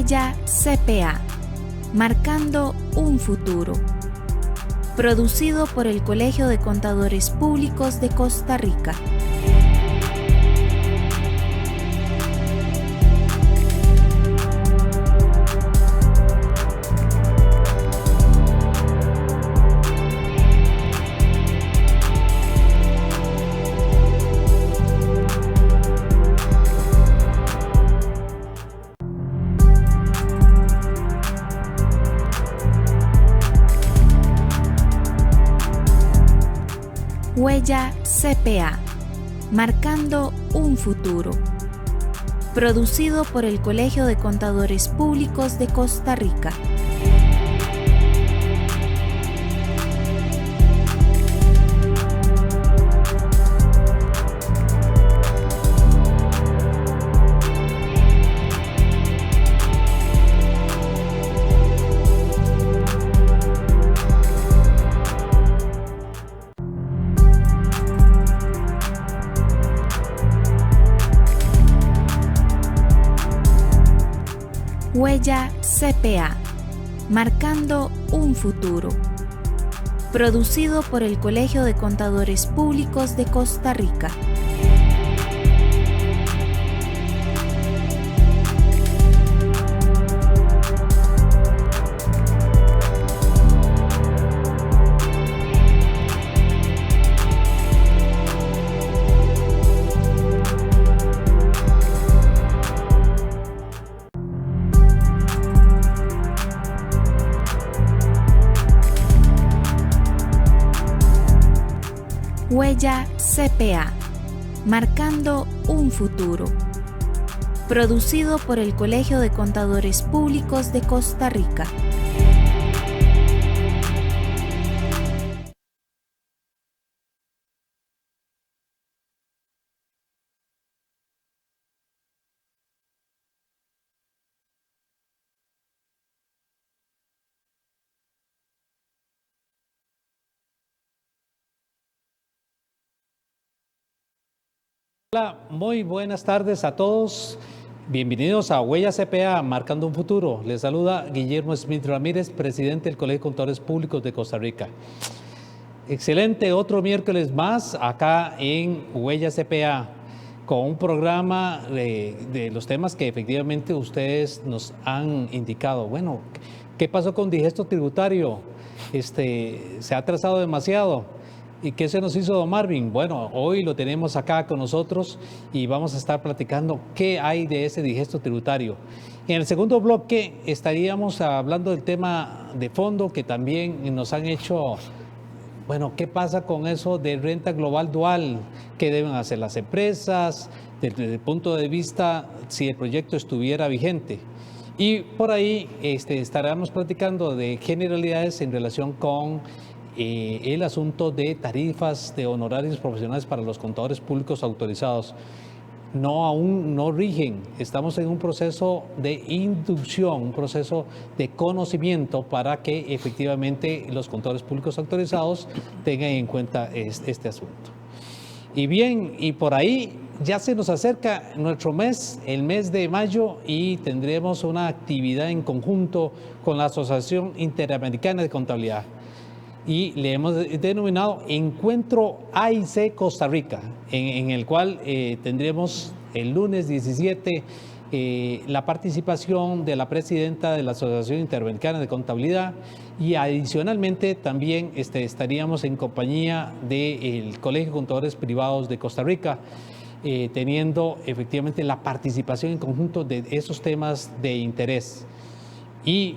Huella CPA, marcando un futuro. Producido por el Colegio de Contadores Públicos de Costa Rica. Huella CPA, marcando un futuro. Producido por el Colegio de Contadores Públicos de Costa Rica. Huella CPA, marcando un futuro. Producido por el Colegio de Contadores Públicos de Costa Rica. Huella CPA, marcando un futuro. Producido por el Colegio de Contadores Públicos de Costa Rica. Hola, muy buenas tardes a todos. Bienvenidos a Huella CPA, marcando un futuro. Les saluda Guillermo Smith Ramírez, presidente del Colegio de Contadores Públicos de Costa Rica. Excelente, otro miércoles más acá en Huella CPA, con un programa de los temas que efectivamente ustedes nos han indicado. Bueno, ¿qué pasó con digesto tributario? ¿Se ha atrasado demasiado? ¿Y qué se nos hizo, don Marvin? Bueno, hoy lo tenemos acá con nosotros y vamos a estar platicando qué hay de ese digesto tributario. En el segundo bloque estaríamos hablando del tema de fondo que también nos han hecho, bueno, ¿qué pasa con eso de renta global dual? ¿Qué deben hacer las empresas desde el punto de vista si el proyecto estuviera vigente? Y por ahí estaremos platicando de generalidades en relación con el asunto de tarifas de honorarios profesionales para los contadores públicos autorizados. Aún no rigen. Estamos en un proceso de inducción, un proceso de conocimiento para que efectivamente los contadores públicos autorizados tengan en cuenta este asunto. Y bien, y por ahí ya se nos acerca nuestro mes, el mes de mayo, y tendremos una actividad en conjunto con la Asociación Interamericana de Contabilidad. Y le hemos denominado Encuentro AIC Costa Rica, en el cual tendremos el lunes 17 la participación de la presidenta de la Asociación Interamericana de Contabilidad y adicionalmente también estaríamos en compañía del Colegio de Contadores Privados de Costa Rica, teniendo efectivamente la participación en conjunto de esos temas de interés. Y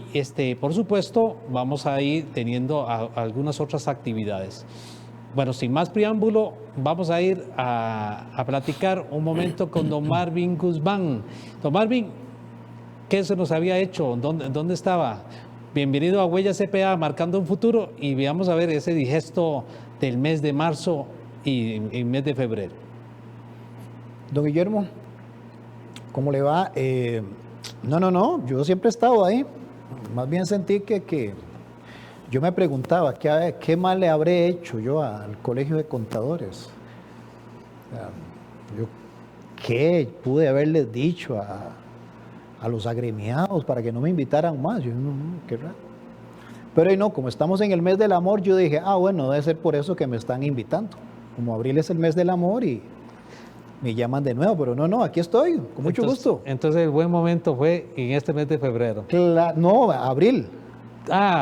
por supuesto vamos a ir teniendo algunas otras actividades. Bueno, sin más preámbulo, vamos a ir a platicar un momento con don Marvin Guzmán. Don Marvin, ¿qué se nos había hecho? ¿Dónde estaba? Bienvenido a Huella CPA, marcando un futuro, y veamos a ver ese digesto del mes de marzo y el mes de febrero. Don Guillermo, ¿cómo le va? No, yo siempre he estado ahí. Más bien sentí que yo me preguntaba, ¿qué mal le habré hecho yo al Colegio de Contadores? ¿Qué pude haberles dicho a los agremiados para que no me invitaran más. Yo, no, qué raro. Pero y no, como estamos en el mes del amor, yo dije, bueno, debe ser por eso que me están invitando. Como abril es el mes del amor y me llaman de nuevo, pero no, aquí estoy, con mucho gusto. Entonces el buen momento fue en este mes de febrero. No, abril.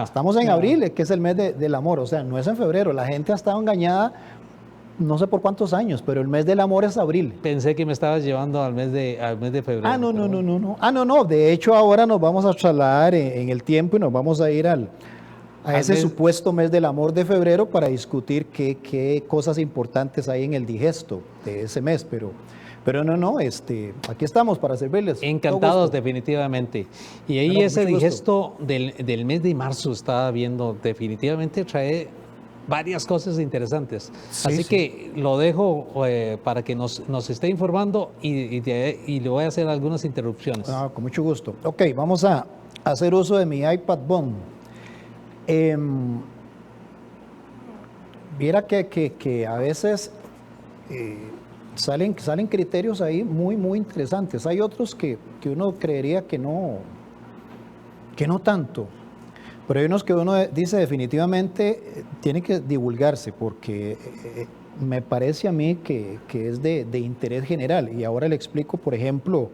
Estamos en claro. abril, que es el mes del amor, o sea, no es en febrero. La gente ha estado engañada no sé por cuántos años, pero el mes del amor es abril. Pensé que me estabas llevando al mes de febrero. No. De hecho, ahora nos vamos a trasladar en el tiempo y nos vamos a ir a ese supuesto mes del amor de febrero para discutir qué cosas importantes hay en el digesto de ese mes, pero no, aquí estamos para servirles. Encantados, definitivamente. Y ahí ese digesto del mes de marzo, estaba viendo, definitivamente trae varias cosas interesantes. Así que lo dejo para que nos esté informando y le voy a hacer algunas interrupciones. Con mucho gusto. Ok, vamos a hacer uso de mi iPad Bond. Viera que a veces salen criterios ahí muy, muy interesantes. Hay otros que uno creería que no tanto. Pero hay unos que uno dice definitivamente tiene que divulgarse porque me parece a mí que es de interés general. Y ahora le explico, por ejemplo,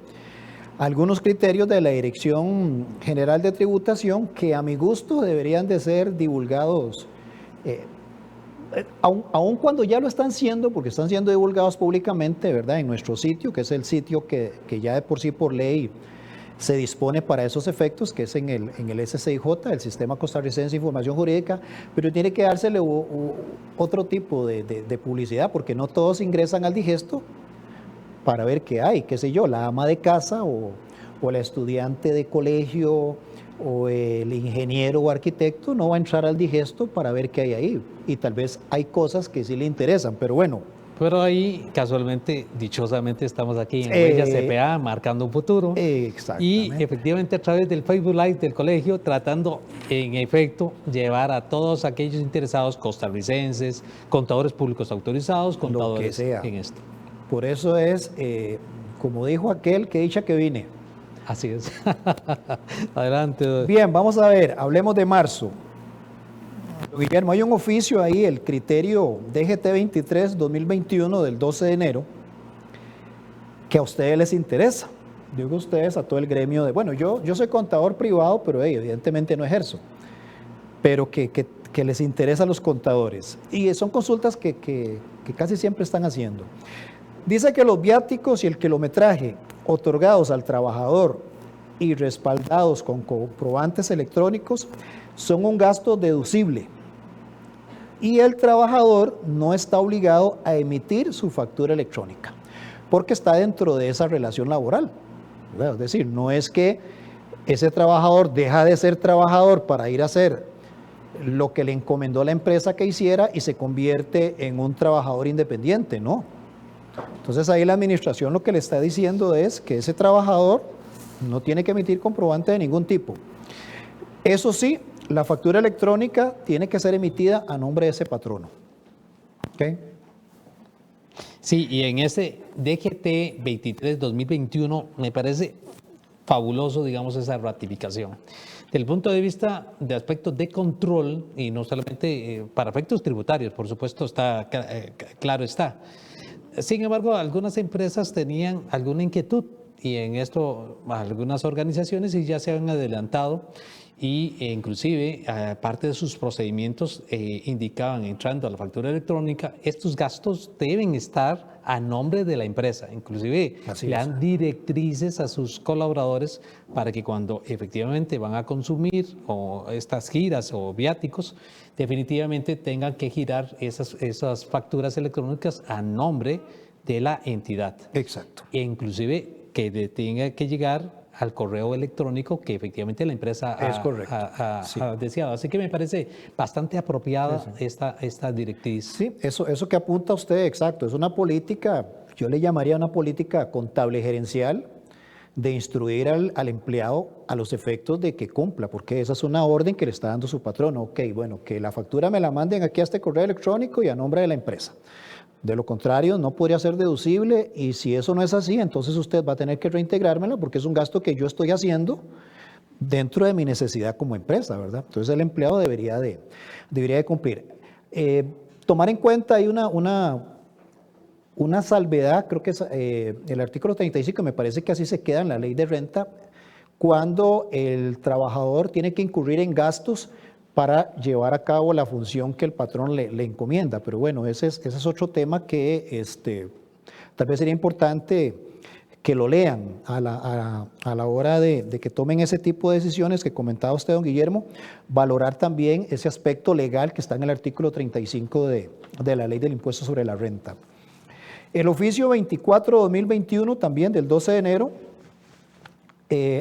algunos criterios de la Dirección General de Tributación que a mi gusto deberían de ser divulgados, aun cuando ya lo están siendo, porque están siendo divulgados públicamente, ¿verdad? En nuestro sitio, que es el sitio que ya de por sí por ley se dispone para esos efectos, que es en el SCIJ, el Sistema Costarricense de Información Jurídica, pero tiene que dársele otro tipo de publicidad, porque no todos ingresan al digesto para ver qué hay, qué sé yo, la ama de casa o la estudiante de colegio o el ingeniero o arquitecto no va a entrar al digesto para ver qué hay ahí, y tal vez hay cosas que sí le interesan, pero bueno. Pero ahí, casualmente, dichosamente, estamos aquí en Huellas CPA, marcando un futuro. Exactamente. Y efectivamente a través del Facebook Live del colegio, tratando en efecto llevar a todos aquellos interesados, costarricenses, contadores públicos autorizados, contadores en esto. Por eso es, como dijo aquel, que dicha que vine. Así es. Adelante. Bien, vamos a ver, hablemos de marzo. Guillermo, hay un oficio ahí, el criterio DGT 23-2021 del 12 de enero, que a ustedes les interesa. Digo a ustedes, a todo el gremio de... Bueno, yo soy contador privado, pero evidentemente no ejerzo. Pero que les interesa a los contadores. Y son consultas que casi siempre están haciendo. Dice que los viáticos y el kilometraje otorgados al trabajador y respaldados con comprobantes electrónicos son un gasto deducible y el trabajador no está obligado a emitir su factura electrónica porque está dentro de esa relación laboral. Es decir, no es que ese trabajador deja de ser trabajador para ir a hacer lo que le encomendó la empresa que hiciera y se convierte en un trabajador independiente, no. Entonces ahí la administración lo que le está diciendo es que ese trabajador no tiene que emitir comprobante de ningún tipo. Eso sí, la factura electrónica tiene que ser emitida a nombre de ese patrono. ¿Okay? Sí, y en ese DGT 23-2021 me parece fabuloso, digamos, esa ratificación. Desde el punto de vista de aspectos de control, y no solamente para efectos tributarios, por supuesto, claro está. Sin embargo, algunas empresas tenían alguna inquietud y en esto algunas organizaciones y ya se han adelantado y inclusive parte de sus procedimientos indicaban, entrando a la factura electrónica, estos gastos deben estar a nombre de la empresa. Inclusive le dan directrices a sus colaboradores para que cuando efectivamente van a consumir o estas giras o viáticos, definitivamente tengan que girar esas facturas electrónicas a nombre de la entidad. Exacto. E inclusive que tenga que llegar al correo electrónico que efectivamente la empresa ha deseado. Así que me parece bastante apropiada esta directriz. Sí, eso que apunta usted, exacto, es una política, yo le llamaría una política contable gerencial de instruir al empleado a los efectos de que cumpla, porque esa es una orden que le está dando su patrón. Ok, bueno, que la factura me la manden aquí a este correo electrónico y a nombre de la empresa. De lo contrario, no podría ser deducible y si eso no es así, entonces usted va a tener que reintegrármelo porque es un gasto que yo estoy haciendo dentro de mi necesidad como empresa, ¿verdad? Entonces el empleado debería de cumplir. Tomar en cuenta hay una salvedad, creo que es el artículo 35, me parece que así se queda en la ley de renta, cuando el trabajador tiene que incurrir en gastos para llevar a cabo la función que el patrón le encomienda. Pero bueno, ese es otro tema que tal vez sería importante que lo lean a la hora de que tomen ese tipo de decisiones que comentaba usted, don Guillermo, valorar también ese aspecto legal que está en el artículo 35 de la ley del impuesto sobre la renta. El oficio 24/2021, también del 12 de enero,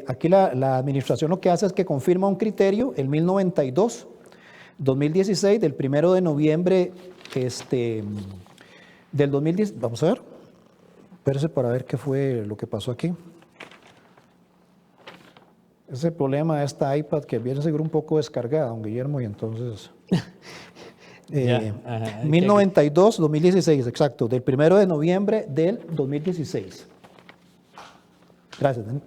aquí la administración lo que hace es que confirma un criterio, el 1092/2016, del 1 de noviembre del 2010. Vamos a ver, espérese para ver qué fue lo que pasó aquí. Ese es el problema de esta iPad que viene seguro un poco descargada, don Guillermo, y entonces... 1092/2016, exacto, del 1 de noviembre del 2016. Gracias, Dani.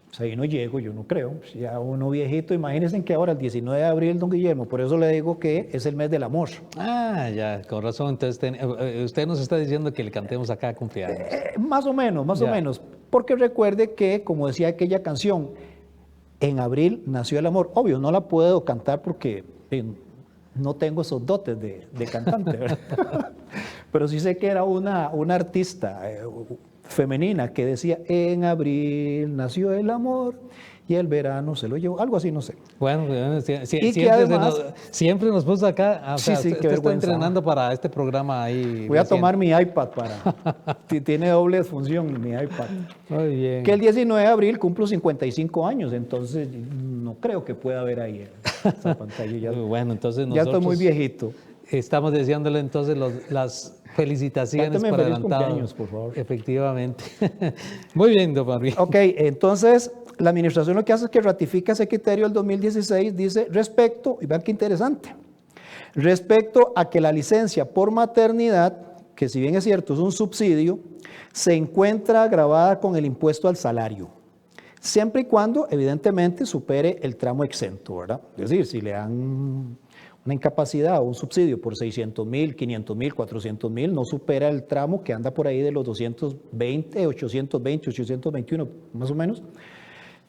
Pues ahí no llego, yo no creo. Pues ya uno viejito, imagínense que ahora el 19 de abril, don Guillermo, por eso le digo que es el mes del amor. Ah, ya, con razón. Entonces, usted nos está diciendo que le cantemos acá cumpleaños. Más o menos. Porque recuerde que, como decía aquella canción, en abril nació el amor. Obvio, no la puedo cantar porque no tengo esos dotes de cantante, ¿verdad? Pero sí sé que era una artista femenina que decía, en abril nació el amor y el verano se lo llevó, algo así, no sé. Bueno, siempre, además, siempre nos puso acá, o sea, sí, usted está entrenando para este programa ahí. Voy a tomar mi iPad tiene doble función mi iPad. Muy bien. Que el 19 de abril cumplo 55 años, entonces no creo que pueda ver ahí esa pantalla. Bueno, entonces ya estoy muy viejito. Estamos deseándole entonces las felicitaciones por adelantado. Cumpleaños, por favor. Efectivamente. Muy bien, don María. Ok, entonces la administración lo que hace es que ratifica ese criterio del 2016, dice respecto, y vean qué interesante, respecto a que la licencia por maternidad, que si bien es cierto es un subsidio, se encuentra grabada con el impuesto al salario, siempre y cuando evidentemente supere el tramo exento, ¿verdad? Es decir, si le dan una incapacidad o un subsidio por 600,000, 500,000, 400,000, no supera el tramo que anda por ahí de los 220, 820, 821, más o menos,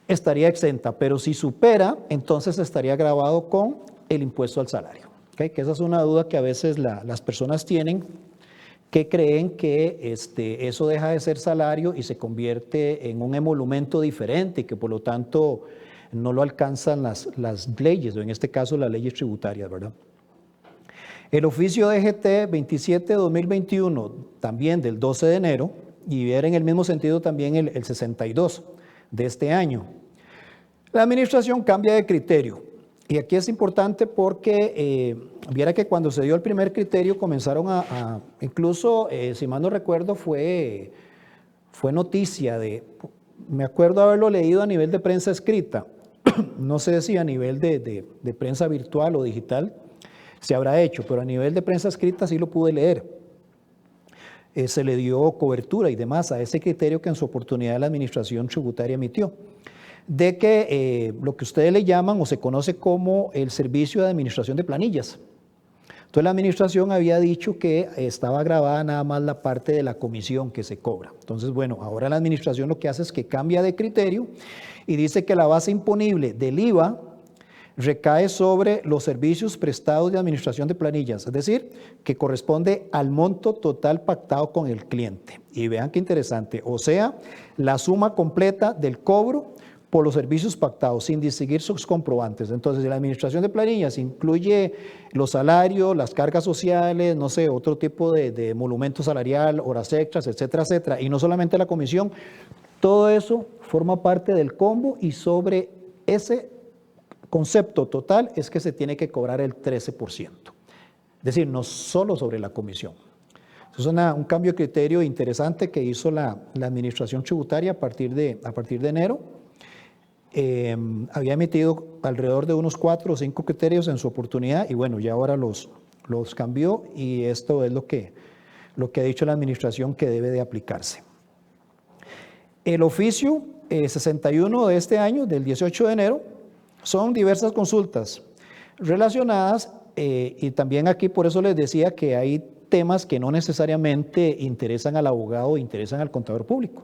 estaría exenta. Pero si supera, entonces estaría grabado con el impuesto al salario. ¿Okay? Que esa es una duda que a veces las personas tienen, que creen que eso deja de ser salario y se convierte en un emolumento diferente y que por lo tanto no lo alcanzan las leyes, o en este caso las leyes tributarias, ¿verdad? El oficio DGT 27/2021, también del 12 de enero, y era en el mismo sentido también el 62 de este año. La administración cambia de criterio, y aquí es importante porque viera que cuando se dio el primer criterio comenzaron incluso, si mal no recuerdo, fue noticia me acuerdo haberlo leído a nivel de prensa escrita, no sé si a nivel de prensa virtual o digital se habrá hecho, pero a nivel de prensa escrita sí lo pude leer. Se le dio cobertura y demás a ese criterio que en su oportunidad la administración tributaria emitió, de que lo que ustedes le llaman o se conoce como el servicio de administración de planillas. Entonces la administración había dicho que estaba grabada nada más la parte de la comisión que se cobra. Entonces, bueno, ahora la administración lo que hace es que cambia de criterio y dice que la base imponible del IVA recae sobre los servicios prestados de administración de planillas, es decir, que corresponde al monto total pactado con el cliente. Y vean qué interesante, o sea, la suma completa del cobro por los servicios pactados, sin distinguir sus comprobantes. Entonces, la administración de planillas incluye los salarios, las cargas sociales, no sé, otro tipo de emolumento salarial, horas extras, etcétera, etcétera, y no solamente la comisión. Todo eso forma parte del combo y sobre ese concepto total es que se tiene que cobrar el 13%. Es decir, no solo sobre la comisión. Eso es un cambio de criterio interesante que hizo la administración tributaria a partir de enero. Había emitido alrededor de unos 4 o 5 criterios en su oportunidad y bueno, ya ahora los cambió y esto es lo que lo que ha dicho la administración que debe de aplicarse. El oficio 61 de este año, del 18 de enero, son diversas consultas relacionadas y también aquí por eso les decía que hay temas que no necesariamente interesan al abogado o interesan al contador público,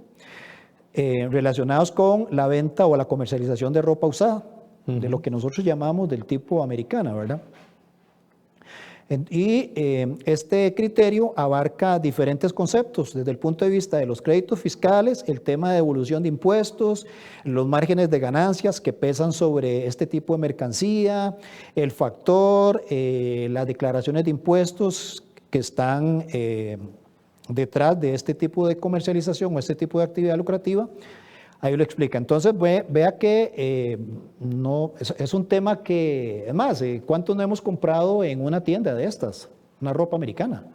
relacionados con la venta o la comercialización de ropa usada, de lo que nosotros llamamos del tipo americana, ¿verdad? Y este criterio abarca diferentes conceptos desde el punto de vista de los créditos fiscales, el tema de devolución de impuestos, los márgenes de ganancias que pesan sobre este tipo de mercancía, el factor, las declaraciones de impuestos que están detrás de este tipo de comercialización o este tipo de actividad lucrativa. Ahí lo explica. Entonces, vea que no, es un tema que, es más, ¿cuántos no hemos comprado en una tienda de estas? Una ropa americana.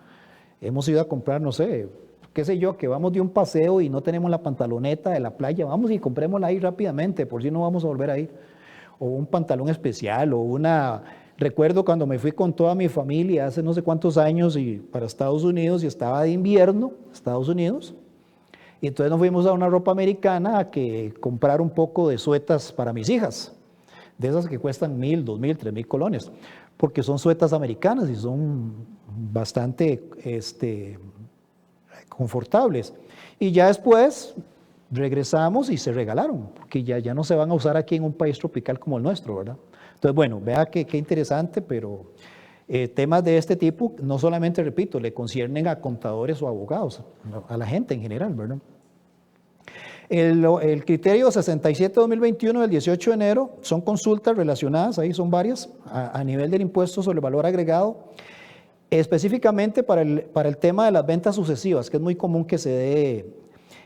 Hemos ido a comprar, no sé, qué sé yo, que vamos de un paseo y no tenemos la pantaloneta de la playa, vamos y comprémosla ahí rápidamente, por si no vamos a volver a ir. O un pantalón especial, o una... Recuerdo cuando me fui con toda mi familia hace no sé cuántos años para Estados Unidos y estaba de invierno, Estados Unidos. Y entonces nos fuimos a una ropa americana a comprar un poco de suetas para mis hijas, de esas que cuestan 1,000, 2,000, 3,000 colones, porque son suetas americanas y son bastante confortables. Y ya después regresamos y se regalaron, porque ya no se van a usar aquí en un país tropical como el nuestro, ¿verdad? Entonces, bueno, vea qué interesante, pero temas de este tipo, no solamente, repito, le conciernen a contadores o abogados, a la gente en general, ¿verdad? El criterio 67-2021 del 18 de enero son consultas relacionadas, ahí son varias, a nivel del impuesto sobre el valor agregado, específicamente para el tema de las ventas sucesivas, que es muy común que se dé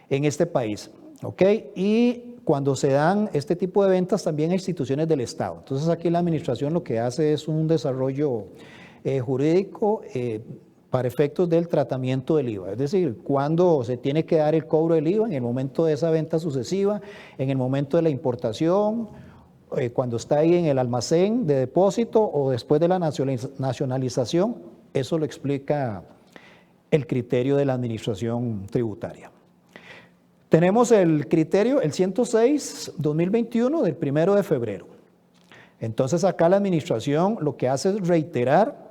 en este país, ¿ok? Y cuando se dan este tipo de ventas también a instituciones del Estado. Entonces aquí la administración lo que hace es un desarrollo jurídico para efectos del tratamiento del IVA. Es decir, cuando se tiene que dar el cobro del IVA, en el momento de esa venta sucesiva, en el momento de la importación, cuando está ahí en el almacén de depósito o después de la nacionalización, eso lo explica el criterio de la administración tributaria. Tenemos el criterio, el 106-2021 del 1 de febrero. Entonces acá la administración lo que hace es reiterar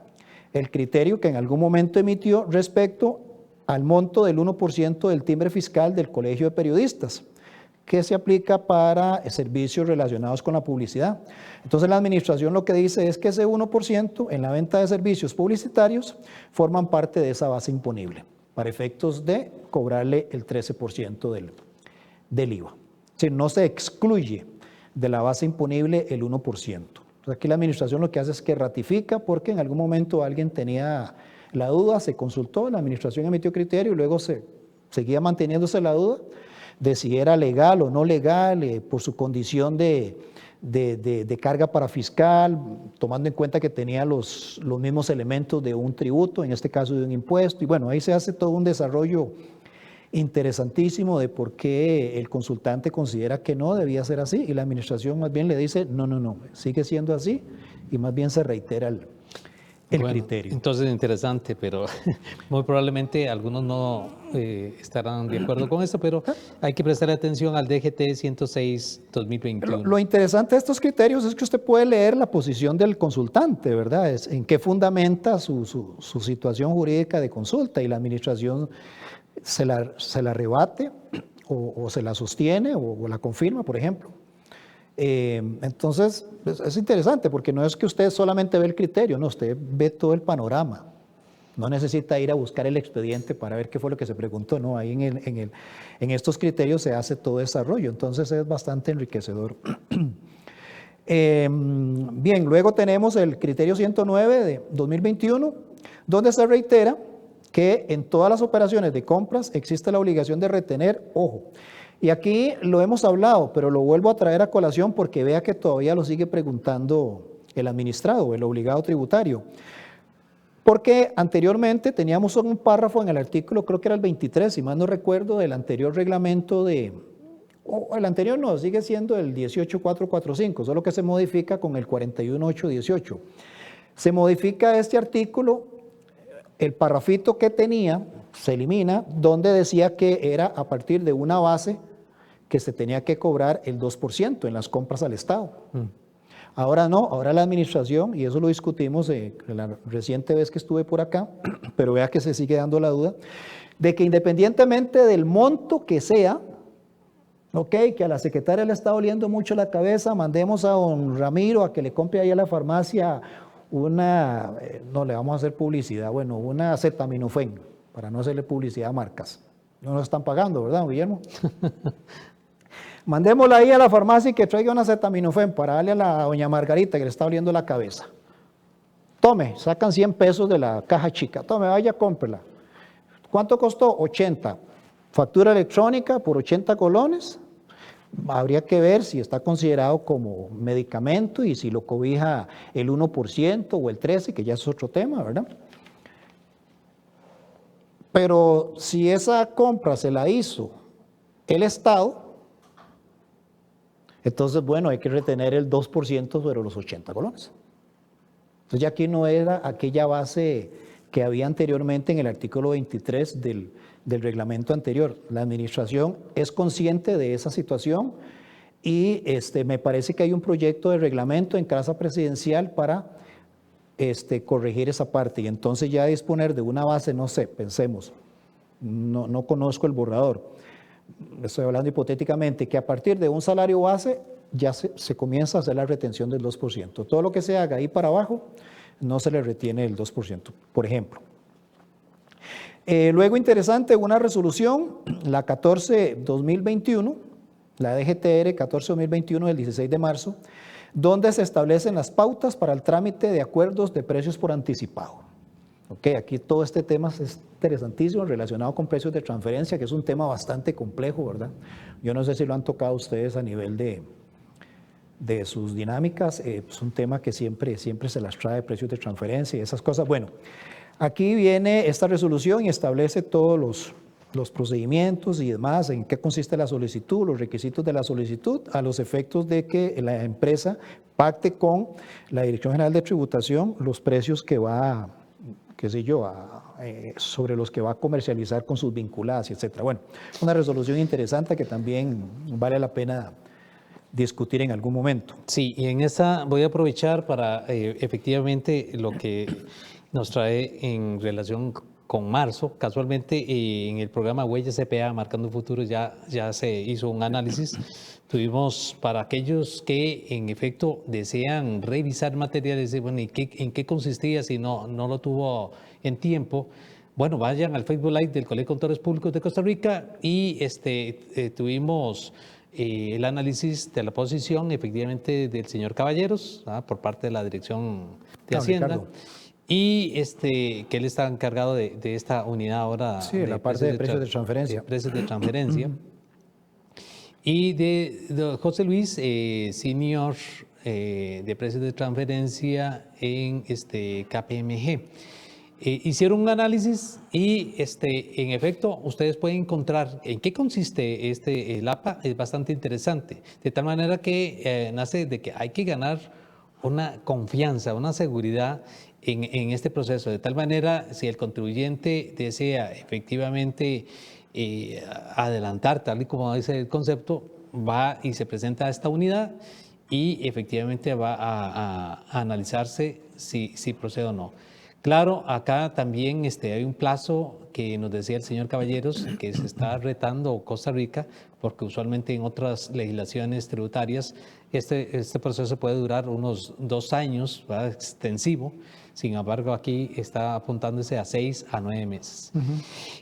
el criterio que en algún momento emitió respecto al monto del 1% del timbre fiscal del Colegio de Periodistas, que se aplica para servicios relacionados con la publicidad. Entonces la administración lo que dice es que ese 1% en la venta de servicios publicitarios forman parte de esa base imponible, para efectos de cobrarle el 13% del IVA. Es decir, no se excluye de la base imponible el 1%. Entonces aquí la administración lo que hace es que ratifica porque en algún momento alguien tenía la duda, se consultó, la administración emitió criterio y luego seguía manteniéndose la duda de si era legal o no legal por su condición de carga para fiscal, tomando en cuenta que tenía los mismos elementos de un tributo, en este caso de un impuesto, y bueno, ahí se hace todo un desarrollo interesantísimo de por qué el consultante considera que no debía ser así, y la administración más bien le dice, no, sigue siendo así, y más bien se reitera el criterio. Entonces interesante, pero muy probablemente algunos no estarán de acuerdo con esto, pero hay que prestar atención al DGT 106-2021. Lo interesante de estos criterios es que usted puede leer la posición del consultante, ¿verdad? En qué fundamenta su situación jurídica de consulta, y la administración se la rebate o se la sostiene o la confirma, por ejemplo. Entonces, es interesante porque no es que usted solamente ve el criterio, no, usted ve todo el panorama. No necesita ir a buscar el expediente para ver qué fue lo que se preguntó, no, ahí en estos criterios se hace todo desarrollo, entonces es bastante enriquecedor. Bien, luego tenemos el criterio 109 de 2021, donde se reitera que en todas las operaciones de compras existe la obligación de retener, ojo, y aquí lo hemos hablado, pero lo vuelvo a traer a colación porque vea que todavía lo sigue preguntando el administrado, el obligado tributario. Porque anteriormente teníamos un párrafo en el artículo, creo que era el 23, si mal no recuerdo, del anterior reglamento el anterior no, sigue siendo el 18445, solo que se modifica con el 41818. Se modifica este artículo el parrafito que tenía se elimina, donde decía que era a partir de una base que se tenía que cobrar el 2% en las compras al Estado. Ahora no, ahora la administración, y eso lo discutimos la reciente vez que estuve por acá, pero vea que se sigue dando la duda, de que independientemente del monto que sea, ok, que a la secretaria le está doliendo mucho la cabeza, mandemos a don Ramiro a que le compre ahí a la farmacia una, no le vamos a hacer publicidad, bueno, una acetaminofén, para no hacerle publicidad a marcas. No nos están pagando, ¿verdad, Guillermo? Mandémosla ahí a la farmacia y que traiga una acetaminofén para darle a la doña Margarita que le está doliendo la cabeza. Tome, sacan 100 pesos de la caja chica, tome, vaya, cómprela. ¿Cuánto costó? 80. Factura electrónica por 80 colones. Habría que ver si está considerado como medicamento y si lo cobija el 1% o el 13%, que ya es otro tema, ¿verdad? Pero si esa compra se la hizo el Estado, entonces, bueno, hay que retener el 2% sobre los 80 colones. Entonces, ya aquí no era aquella base que había anteriormente en el artículo 23 del reglamento anterior. La administración es consciente de esa situación y me parece que hay un proyecto de reglamento en casa presidencial para corregir esa parte y entonces ya disponer de una base, no sé, pensemos, no conozco el borrador, estoy hablando hipotéticamente, que a partir de un salario base ya se comienza a hacer la retención del 2%. Todo lo que se haga ahí para abajo no se le retiene el 2%, por ejemplo. Luego, interesante, una resolución, la 14-2021, la DGTR 14-2021 del 16 de marzo, donde se establecen las pautas para el trámite de acuerdos de precios por anticipado. Ok, aquí todo este tema es interesantísimo relacionado con precios de transferencia, que es un tema bastante complejo, ¿verdad? Yo no sé si lo han tocado ustedes a nivel de sus dinámicas, es un tema que siempre se las trae, precios de transferencia y esas cosas. Bueno, aquí viene esta resolución y establece todos los procedimientos y demás, en qué consiste la solicitud, los requisitos de la solicitud, a los efectos de que la empresa pacte con la Dirección General de Tributación los precios que va, qué sé yo, sobre los que va a comercializar con sus vinculadas, etcétera. Bueno, una resolución interesante que también vale la pena discutir en algún momento. Sí, y en esta voy a aprovechar para efectivamente lo que nos trae en relación con marzo. Casualmente en el programa Huellas CPA Marcando un Futuro ya se hizo un análisis. Tuvimos para aquellos que en efecto desean revisar materiales, bueno, ¿en qué consistía si no lo tuvo en tiempo? Bueno, vayan al Facebook Live del Colegio de Contadores Públicos de Costa Rica y tuvimos el análisis de la posición efectivamente del señor Caballeros, por parte de la Dirección de Hacienda. Ricardo. Y que él está encargado de esta unidad ahora. Sí, la parte de precios de transferencia. Precios de transferencia. Y de José Luis, senior de precios de transferencia en KPMG. Hicieron un análisis y en efecto ustedes pueden encontrar en qué consiste el APA, es bastante interesante, de tal manera que nace de que hay que ganar una confianza, una seguridad en este proceso, de tal manera si el contribuyente desea efectivamente adelantar, tal y como dice el concepto, va y se presenta a esta unidad y efectivamente va a analizarse si procede o no. Claro, acá también hay un plazo que nos decía el señor Caballeros, que se está retando Costa Rica, porque usualmente en otras legislaciones tributarias este proceso puede durar unos 2 años, ¿verdad? Extensivo. Sin embargo, aquí está apuntándose a 6 a 9 meses.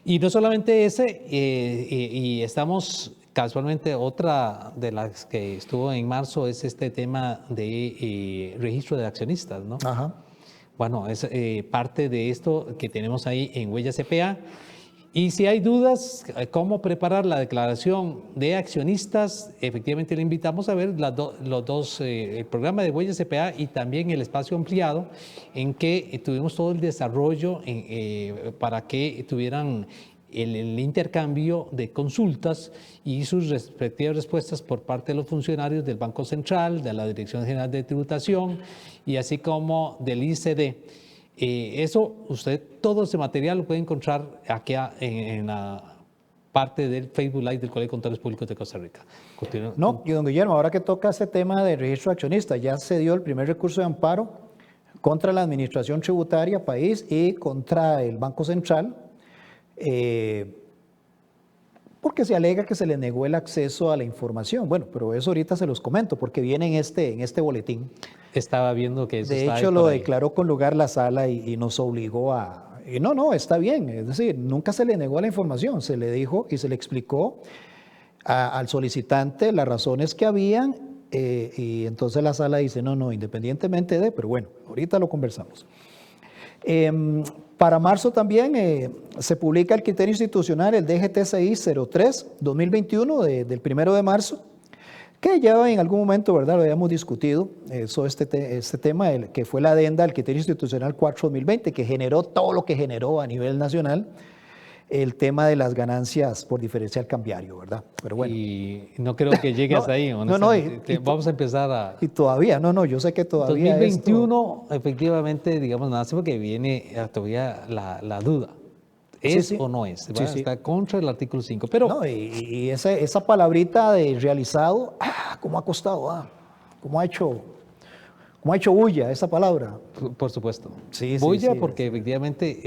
Y no solamente y estamos casualmente, otra de las que estuvo en marzo es este tema de registro de accionistas, ¿no? Ajá. Bueno, es parte de esto que tenemos ahí en Huellas CPA. Y si hay dudas, cómo preparar la declaración de accionistas, efectivamente le invitamos a ver los dos, el programa de Huellas CPA y también el espacio ampliado, en que tuvimos todo el desarrollo para que tuvieran el intercambio de consultas y sus respectivas respuestas por parte de los funcionarios del Banco Central, de la Dirección General de Tributación y así como del ICD. Eso, usted, todo ese material lo puede encontrar aquí en la parte del Facebook Live del Colegio de Contadores Públicos de Costa Rica. Continúa. No, y don Guillermo, ahora que toca ese tema de registro accionista, ya se dio el primer recurso de amparo contra la Administración Tributaria País y contra el Banco Central, porque se alega que se le negó el acceso a la información. Bueno, pero eso ahorita se los comento, porque viene en este boletín. Estaba viendo que eso De está hecho, ahí lo por ahí. declaró con lugar la sala y nos obligó a... Y no, está bien. Es decir, nunca se le negó la información. Se le dijo y se le explicó al solicitante las razones que habían y entonces la sala dice, no, independientemente de... Pero bueno, ahorita lo conversamos. Para marzo también se publica el criterio institucional, el DGTCI 03-2021 del 1 de marzo, que ya en algún momento, ¿verdad?, lo habíamos discutido, este tema, que fue la adenda al criterio institucional 4-2020, que generó todo lo que generó a nivel nacional el tema de las ganancias por diferencial cambiario, ¿verdad? Pero bueno. Y no creo que llegue hasta ahí. Vamos a empezar a... Y todavía, yo sé que todavía 2021, efectivamente, digamos, nace porque viene todavía la duda. ¿Es o no es? Está contra el artículo 5. Pero... No, y esa palabrita de realizado, ¿cómo ha costado? ¿Cómo ha hecho bulla esa palabra? Por supuesto. Bulla porque efectivamente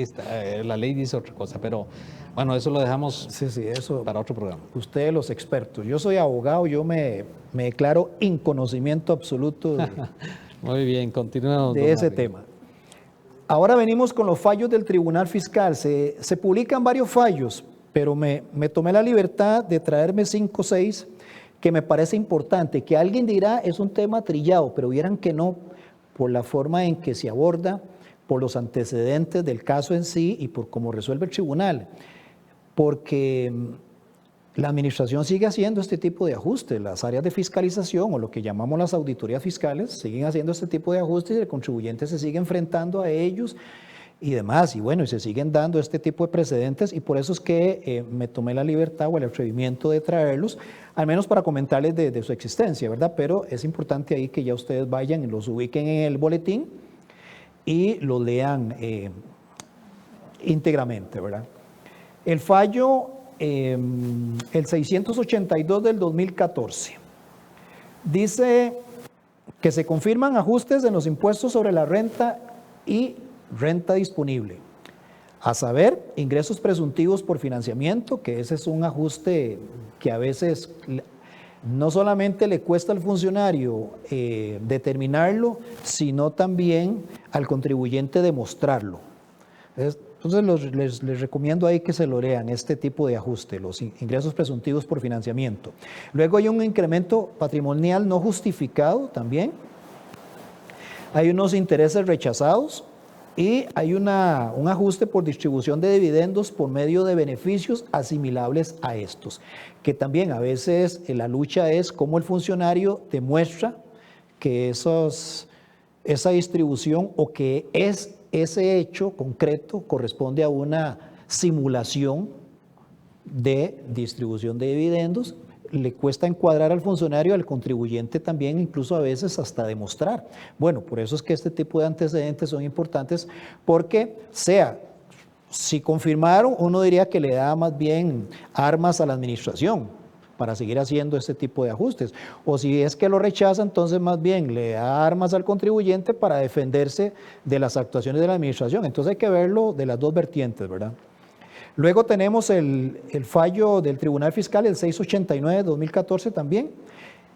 la ley dice otra cosa, pero bueno, eso lo dejamos eso para otro programa. Ustedes los expertos. Yo soy abogado, yo me declaro inconocimiento absoluto Muy bien, continuamos. De ese tema. Ahora venimos con los fallos del Tribunal Fiscal. Se publican varios fallos, pero me tomé la libertad de traerme 5 o 6 que me parece importante, que alguien dirá es un tema trillado, pero vieran que no, por la forma en que se aborda, por los antecedentes del caso en sí y por cómo resuelve el tribunal, porque la administración sigue haciendo este tipo de ajustes, las áreas de fiscalización o lo que llamamos las auditorías fiscales siguen haciendo este tipo de ajustes y el contribuyente se sigue enfrentando a ellos y demás, y bueno, y se siguen dando este tipo de precedentes y por eso es que me tomé la libertad o el atrevimiento de traerlos, al menos para comentarles de su existencia, ¿verdad? Pero es importante ahí que ya ustedes vayan y los ubiquen en el boletín y los lean íntegramente, ¿verdad? El fallo, el 682 del 2014, dice que se confirman ajustes en los impuestos sobre la renta y renta disponible, a saber, ingresos presuntivos por financiamiento, que ese es un ajuste que a veces no solamente le cuesta al funcionario determinarlo, sino también al contribuyente demostrarlo. Entonces les recomiendo ahí que se lo lean, este tipo de ajuste, los ingresos presuntivos por financiamiento. Luego hay un incremento patrimonial no justificado también, hay unos intereses rechazados, y hay un ajuste por distribución de dividendos por medio de beneficios asimilables a estos, que también a veces la lucha es cómo el funcionario demuestra que esa distribución o que ese hecho concreto corresponde a una simulación de distribución de dividendos. Le cuesta encuadrar al funcionario, al contribuyente también, incluso a veces hasta demostrar. Bueno, por eso es que este tipo de antecedentes son importantes, porque si confirmaron, uno diría que le da más bien armas a la administración para seguir haciendo este tipo de ajustes. O si es que lo rechaza, entonces más bien le da armas al contribuyente para defenderse de las actuaciones de la administración. Entonces hay que verlo de las dos vertientes, ¿verdad? Luego tenemos el fallo del Tribunal Fiscal, el 689 de 2014 también,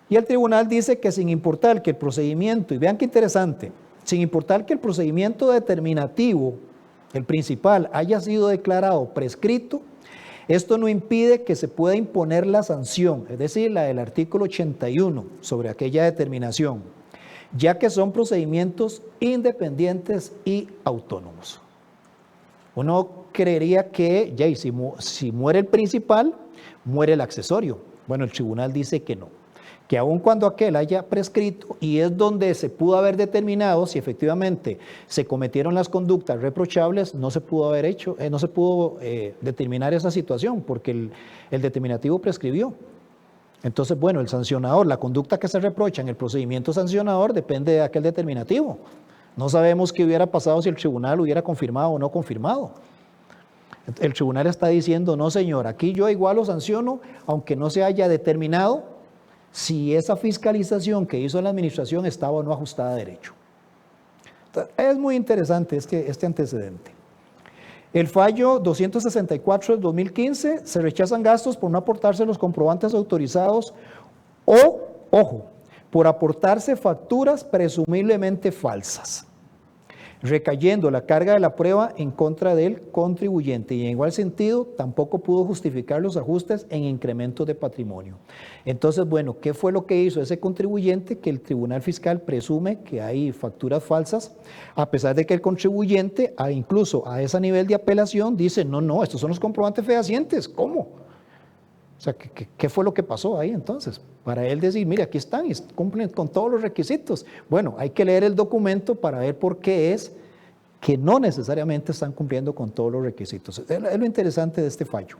y el tribunal dice que sin importar que el procedimiento, y vean qué interesante, sin importar que el procedimiento determinativo, el principal, haya sido declarado prescrito, esto no impide que se pueda imponer la sanción, es decir, la del artículo 81 sobre aquella determinación, ya que son procedimientos independientes y autónomos. Uno creería que ya, si muere el principal, muere el accesorio. Bueno, el tribunal dice que no, que aun cuando aquel haya prescrito y es donde se pudo haber determinado si efectivamente se cometieron las conductas reprochables, no se pudo determinar esa situación porque el determinativo prescribió. Entonces, bueno, el sancionador, la conducta que se reprocha en el procedimiento sancionador depende de aquel determinativo. No sabemos qué hubiera pasado si el tribunal hubiera confirmado o no confirmado. El tribunal está diciendo, no señor, aquí yo igual lo sanciono, aunque no se haya determinado si esa fiscalización que hizo la administración estaba o no ajustada a derecho. Entonces, es muy interesante este antecedente. El fallo 264 del 2015, se rechazan gastos por no aportarse los comprobantes autorizados o, ojo, por aportarse facturas presumiblemente falsas, recayendo la carga de la prueba en contra del contribuyente y en igual sentido tampoco pudo justificar los ajustes en incrementos de patrimonio. Entonces, bueno, ¿qué fue lo que hizo ese contribuyente? Que el Tribunal Fiscal presume que hay facturas falsas, a pesar de que el contribuyente, incluso a ese nivel de apelación, dice, no, estos son los comprobantes fehacientes, ¿cómo? O sea, ¿qué fue lo que pasó ahí entonces? Para él decir, mire, aquí están y cumplen con todos los requisitos. Bueno, hay que leer el documento para ver por qué es que no necesariamente están cumpliendo con todos los requisitos. Es lo interesante de este fallo.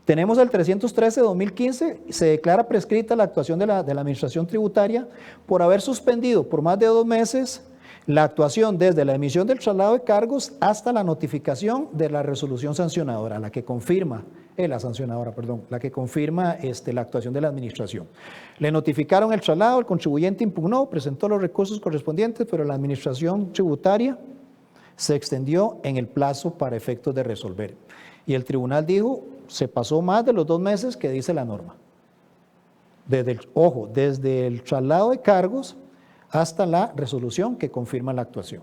Tenemos el 313 de 2015, se declara prescrita la actuación de la Administración Tributaria por haber suspendido por más de 2 meses la actuación desde la emisión del traslado de cargos hasta la notificación de la resolución sancionadora, la que confirma, la que confirma la actuación de la administración. Le notificaron el traslado, el contribuyente impugnó, presentó los recursos correspondientes, pero la administración tributaria se extendió en el plazo para efectos de resolver. Y el tribunal dijo, se pasó más de los 2 meses que dice la norma. Desde el traslado de cargos hasta la resolución que confirma la actuación.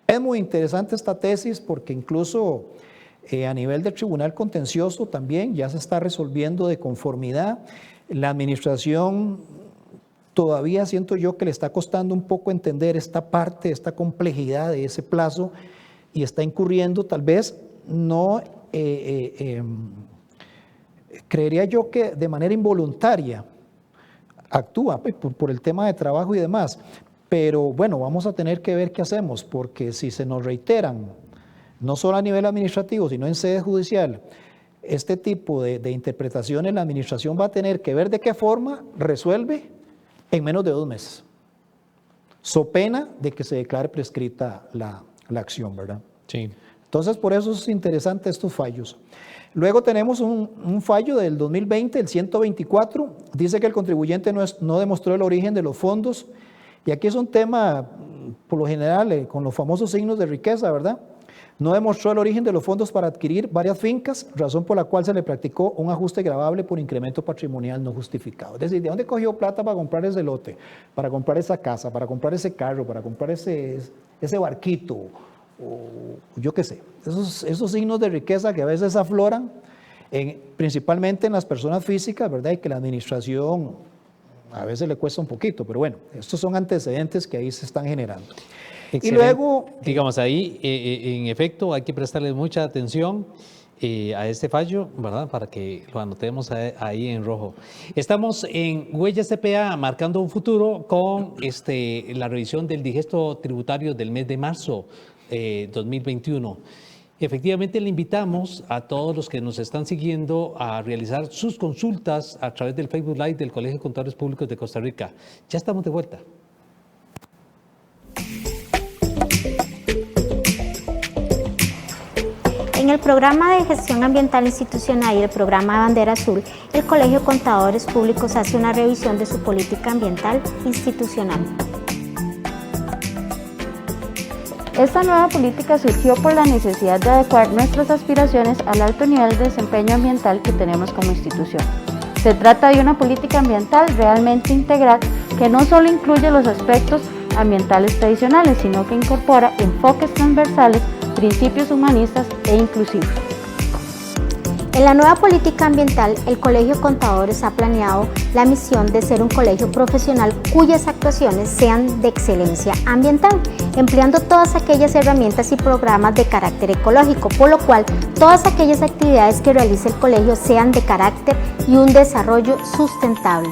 Es muy interesante esta tesis porque incluso a nivel del Tribunal Contencioso también ya se está resolviendo de conformidad. La administración todavía siento yo que le está costando un poco entender esta parte, esta complejidad de ese plazo y está incurriendo tal vez no, creería yo que de manera involuntaria, actúa por el tema de trabajo y demás, pero bueno, vamos a tener que ver qué hacemos, porque si se nos reiteran, no solo a nivel administrativo, sino en sede judicial, este tipo de interpretaciones, la administración va a tener que ver de qué forma resuelve en menos de 2 meses, so pena de que se declare prescrita la acción, ¿verdad? Sí. Entonces, por eso es interesante estos fallos. Luego tenemos un fallo del 2020, el 124, dice que el contribuyente no demostró el origen de los fondos, y aquí es un tema, por lo general, con los famosos signos de riqueza, ¿verdad? No demostró el origen de los fondos para adquirir varias fincas, razón por la cual se le practicó un ajuste gravable por incremento patrimonial no justificado. Es decir, ¿de dónde cogió plata para comprar ese lote, para comprar esa casa, para comprar ese carro, para comprar ese barquito? O yo qué sé, esos signos de riqueza que a veces afloran, principalmente en las personas físicas, ¿verdad? Y que la administración a veces le cuesta un poquito, pero bueno, estos son antecedentes que ahí se están generando. Excelente. Y luego... digamos, ahí en efecto hay que prestarle mucha atención a este fallo, ¿verdad? Para que lo anotemos ahí en rojo. Estamos en Huellas CPA marcando un futuro con la revisión del digesto tributario del mes de marzo 2021. Efectivamente, le invitamos a todos los que nos están siguiendo a realizar sus consultas a través del Facebook Live del Colegio de Contadores Públicos de Costa Rica. Ya estamos de vuelta. En el programa de gestión ambiental institucional y el programa de bandera azul, el Colegio de Contadores Públicos hace una revisión de su política ambiental institucional. Esta nueva política surgió por la necesidad de adecuar nuestras aspiraciones al alto nivel de desempeño ambiental que tenemos como institución. Se trata de una política ambiental realmente integral que no solo incluye los aspectos ambientales tradicionales, sino que incorpora enfoques transversales, principios humanistas e inclusivos. En la nueva política ambiental, el Colegio de Contadores ha planeado la misión de ser un colegio profesional cuyas actuaciones sean de excelencia ambiental, empleando todas aquellas herramientas y programas de carácter ecológico, por lo cual todas aquellas actividades que realice el colegio sean de carácter y un desarrollo sustentable.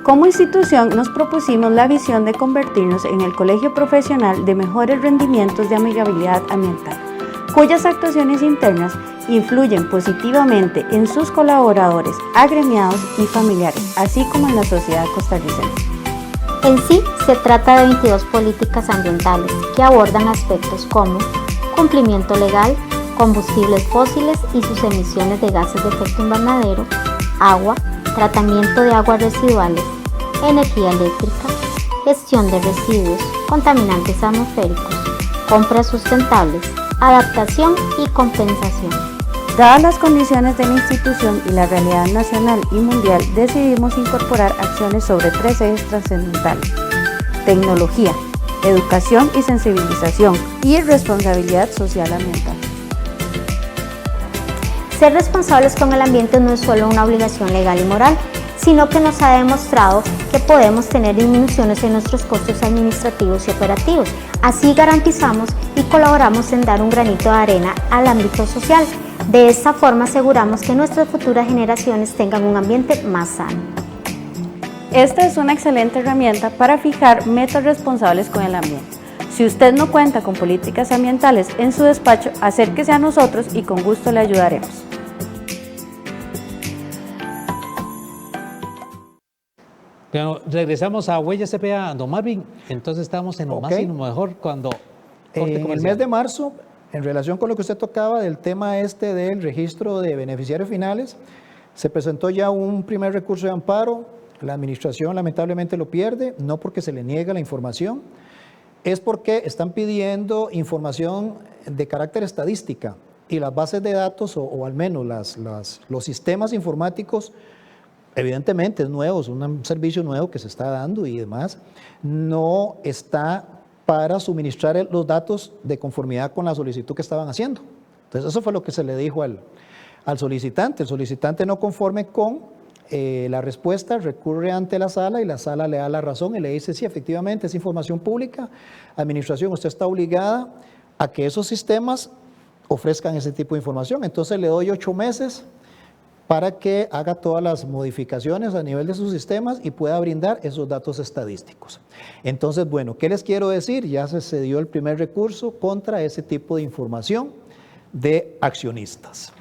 Como institución nos propusimos la visión de convertirnos en el colegio profesional de mejores rendimientos de amigabilidad ambiental, cuyas actuaciones internas influyen positivamente en sus colaboradores, agremiados y familiares, así como en la sociedad costarricense. En sí, se trata de 22 políticas ambientales que abordan aspectos como cumplimiento legal, combustibles fósiles y sus emisiones de gases de efecto invernadero, agua, tratamiento de aguas residuales, energía eléctrica, gestión de residuos, contaminantes atmosféricos, compras sustentables, adaptación y compensación. Dadas las condiciones de la institución y la realidad nacional y mundial, decidimos incorporar acciones sobre 3 ejes trascendentales: tecnología, educación y sensibilización, y responsabilidad social ambiental. Ser responsables con el ambiente no es solo una obligación legal y moral, sino que nos ha demostrado que podemos tener disminuciones en nuestros costos administrativos y operativos. Así garantizamos y colaboramos en dar un granito de arena al ámbito social. De esta forma aseguramos que nuestras futuras generaciones tengan un ambiente más sano. Esta es una excelente herramienta para fijar metas responsables con el ambiente. Si usted no cuenta con políticas ambientales en su despacho, acérquese a nosotros y con gusto le ayudaremos. Bueno, regresamos a Huellas CPA, don Marvin. Entonces estamos en lo más y lo mejor cuando... En el mes de marzo, en relación con lo que usted tocaba del tema del registro de beneficiarios finales, se presentó ya un primer recurso de amparo. La administración lamentablemente lo pierde, no porque se le niega la información, es porque están pidiendo información de carácter estadística y las bases de datos o al menos los sistemas informáticos, evidentemente es nuevo, es un servicio nuevo que se está dando y demás, no está para suministrar los datos de conformidad con la solicitud que estaban haciendo. Entonces eso fue lo que se le dijo al solicitante. El solicitante no conforme con la respuesta recurre ante la sala y la sala le da la razón y le dice, sí, efectivamente es información pública, administración, usted está obligada a que esos sistemas ofrezcan ese tipo de información. Entonces le doy 8 meses para que haga todas las modificaciones a nivel de sus sistemas y pueda brindar esos datos estadísticos. Entonces, bueno, ¿qué les quiero decir? Ya se dio el primer recurso contra ese tipo de información de accionistas.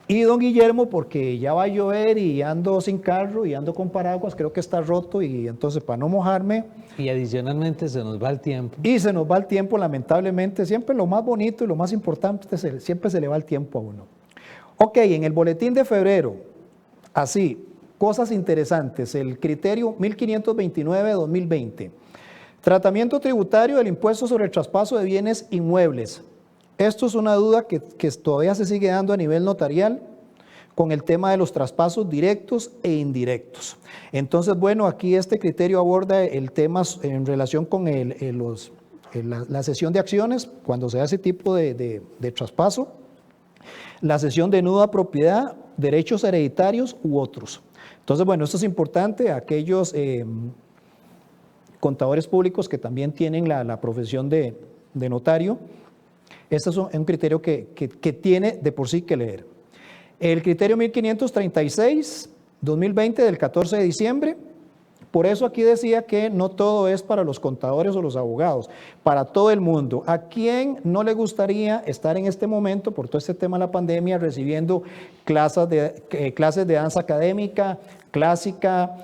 Y don Guillermo, porque ya va a llover y ando sin carro y ando con paraguas, creo que está roto y entonces para no mojarme. Y adicionalmente se nos va el tiempo. Y se nos va el tiempo, lamentablemente. Siempre lo más bonito y lo más importante, siempre se le va el tiempo a uno. Ok, en el boletín de febrero, así, cosas interesantes, el criterio 1529-2020, tratamiento tributario del impuesto sobre el traspaso de bienes inmuebles. Esto es una duda que todavía se sigue dando a nivel notarial con el tema de los traspasos directos e indirectos. Entonces, bueno, aquí este criterio aborda el tema en relación con la cesión de acciones, cuando se hace ese tipo de traspaso, la cesión de nuda propiedad, derechos hereditarios u otros. Entonces, bueno, esto es importante a aquellos contadores públicos que también tienen la profesión de notario. Este es un criterio que tiene de por sí que leer. El criterio 1536-2020 del 14 de diciembre, por eso aquí decía que no todo es para los contadores o los abogados, para todo el mundo. ¿A quién no le gustaría estar en este momento, por todo este tema de la pandemia, recibiendo clases de danza académica, clásica,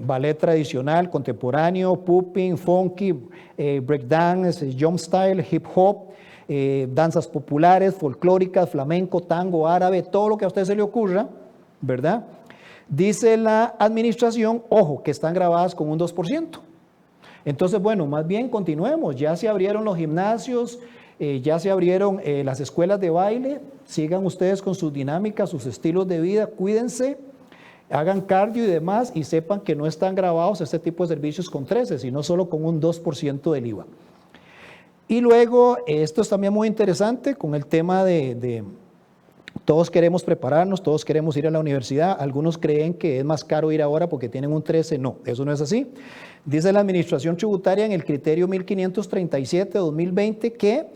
ballet tradicional, contemporáneo, popping, funky, breakdance, jump style, hip hop, danzas populares, folclóricas, flamenco, tango, árabe, todo lo que a usted se le ocurra, ¿verdad? Dice la administración, ojo, que están grabadas con un 2%. Entonces, bueno, más bien continuemos, ya se abrieron los gimnasios, ya se abrieron las escuelas de baile, sigan ustedes con sus dinámicas, sus estilos de vida, cuídense, hagan cardio y demás y sepan que no están grabados este tipo de servicios con 13, sino solo con un 2% del IVA. Y luego, esto es también muy interesante con el tema de todos queremos prepararnos, todos queremos ir a la universidad, algunos creen que es más caro ir ahora porque tienen un 13, no, eso no es así. Dice la Administración Tributaria en el criterio 1537-2020 que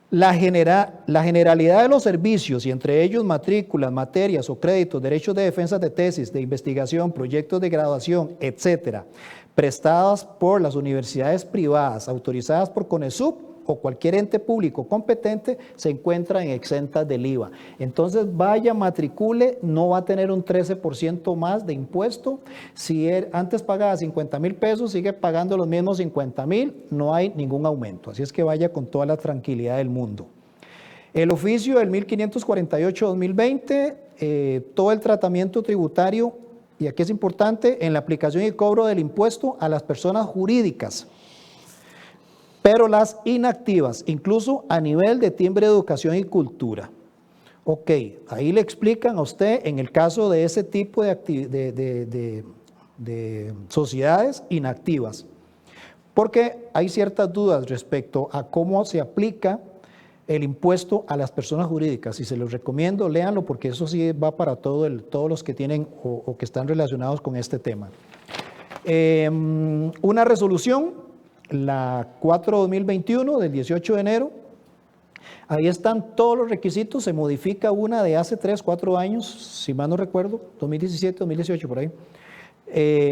la generalidad de los servicios, y entre ellos matrículas, materias o créditos, derechos de defensa de tesis, de investigación, proyectos de graduación, etcétera, prestadas por las universidades privadas autorizadas por CONESUB, o cualquier ente público competente se encuentran exentas del IVA. Entonces vaya, matricule, no va a tener un 13% más de impuesto. Si antes pagaba 50,000 pesos, sigue pagando los mismos 50,000, no hay ningún aumento. Así es que vaya con toda la tranquilidad del mundo. El oficio del 1548-2020, todo el tratamiento tributario, y aquí es importante, en la aplicación y cobro del impuesto a las personas jurídicas, pero las inactivas, incluso a nivel de timbre de educación y cultura. Ok, ahí le explican a usted en el caso de ese tipo de sociedades inactivas, porque hay ciertas dudas respecto a cómo se aplica el impuesto a las personas jurídicas, y se los recomiendo, léanlo porque eso sí va para todos los que tienen o que están relacionados con este tema. Una resolución, la 4/2021 del 18 de enero, ahí están todos los requisitos, se modifica una de hace 3, 4 años, si mal no recuerdo, 2017, 2018 por ahí,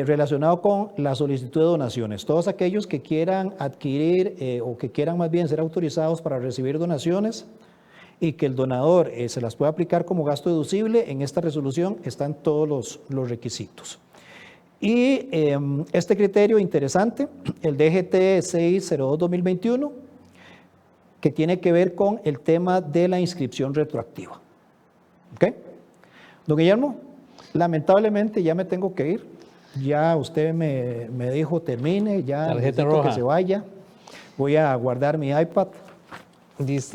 relacionado con la solicitud de donaciones. Todos aquellos que quieran adquirir o que quieran más bien ser autorizados para recibir donaciones y que el donador se las pueda aplicar como gasto deducible, en esta resolución están todos los requisitos. Y este criterio interesante, el DGT 602-2021, que tiene que ver con el tema de la inscripción retroactiva. ¿Ok? Don Guillermo, lamentablemente ya me tengo que ir. Ya usted me dijo termine, ya Tarjeta necesito roja. que se vaya. Voy a guardar mi iPad.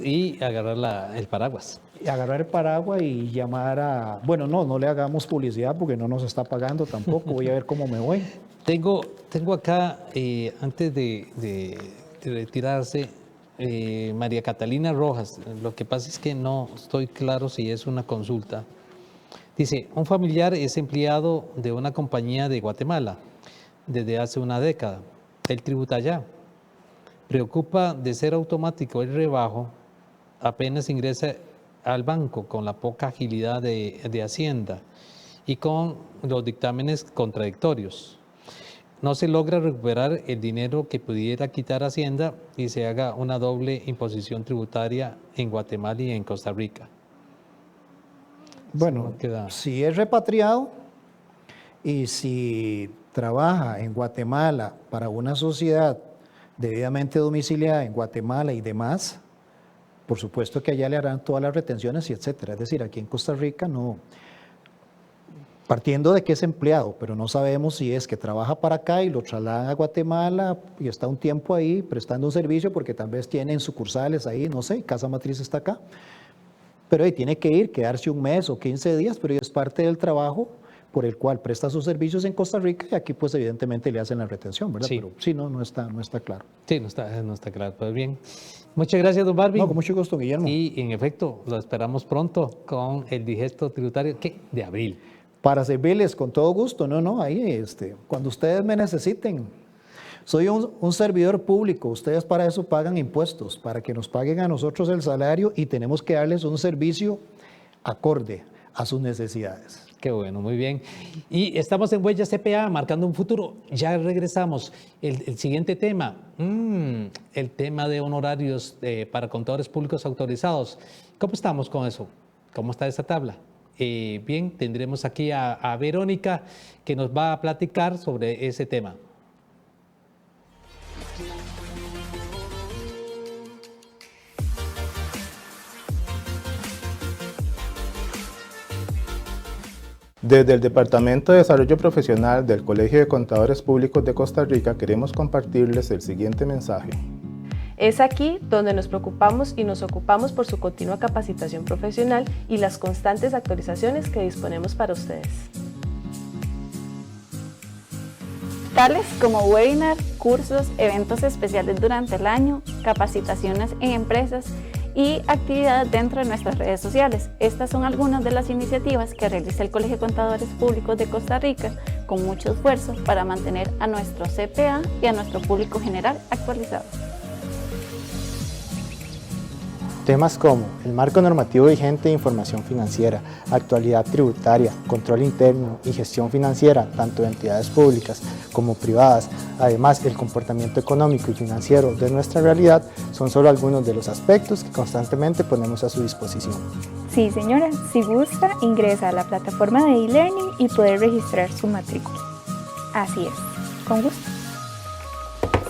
Y agarrar el paraguas. Y agarrar el paraguas y llamar a... Bueno, no le hagamos publicidad porque no nos está pagando tampoco. Voy a ver cómo me voy. Tengo acá, antes de retirarse, María Catalina Rojas. Lo que pasa es que no estoy claro si es una consulta. Dice, un familiar es empleado de una compañía de Guatemala desde hace una década. Él tributa allá. Preocupa de ser automático el rebajo, apenas ingresa al banco con la poca agilidad de Hacienda y con los dictámenes contradictorios. No se logra recuperar el dinero que pudiera quitar Hacienda y se haga una doble imposición tributaria en Guatemala y en Costa Rica. Bueno, si es repatriado y si trabaja en Guatemala para una sociedad debidamente domiciliada en Guatemala y demás, por supuesto que allá le harán todas las retenciones y etcétera. Es decir, aquí en Costa Rica no, partiendo de que es empleado, pero no sabemos si es que trabaja para acá y lo trasladan a Guatemala y está un tiempo ahí prestando un servicio porque tal vez tienen sucursales ahí, no sé, Casa Matriz está acá. Pero ahí tiene que ir, quedarse un mes o 15 días, pero es parte del trabajo por el cual presta sus servicios en Costa Rica y aquí pues evidentemente le hacen la retención, ¿verdad? Sí. Pero sí, no está claro. Sí, no está claro. Pues bien. Muchas gracias, don Barbie. No, con mucho gusto, Guillermo. Y en efecto, lo esperamos pronto con el digesto tributario, ¿qué? De abril. Para servirles con todo gusto, ahí cuando ustedes me necesiten. Soy un servidor público, ustedes para eso pagan impuestos, para que nos paguen a nosotros el salario y tenemos que darles un servicio acorde a sus necesidades. Qué bueno, muy bien. Y estamos en Huellas CPA, marcando un futuro. Ya regresamos. El siguiente tema, el tema de honorarios para contadores públicos autorizados. ¿Cómo estamos con eso? ¿Cómo está esa tabla? Bien, tendremos aquí a Verónica que nos va a platicar sobre ese tema. Desde el Departamento de Desarrollo Profesional del Colegio de Contadores Públicos de Costa Rica queremos compartirles el siguiente mensaje. Es aquí donde nos preocupamos y nos ocupamos por su continua capacitación profesional y las constantes actualizaciones que disponemos para ustedes. Tales como webinar, cursos, eventos especiales durante el año, capacitaciones en empresas y actividades dentro de nuestras redes sociales. Estas son algunas de las iniciativas que realiza el Colegio de Contadores Públicos de Costa Rica con mucho esfuerzo para mantener a nuestro CPA y a nuestro público general actualizados. Temas como el marco normativo vigente de información financiera, actualidad tributaria, control interno y gestión financiera, tanto de entidades públicas como privadas, además el comportamiento económico y financiero de nuestra realidad, son solo algunos de los aspectos que constantemente ponemos a su disposición. Sí, señora, si gusta, ingresa a la plataforma de e-learning y puede registrar su matrícula. Así es, con gusto.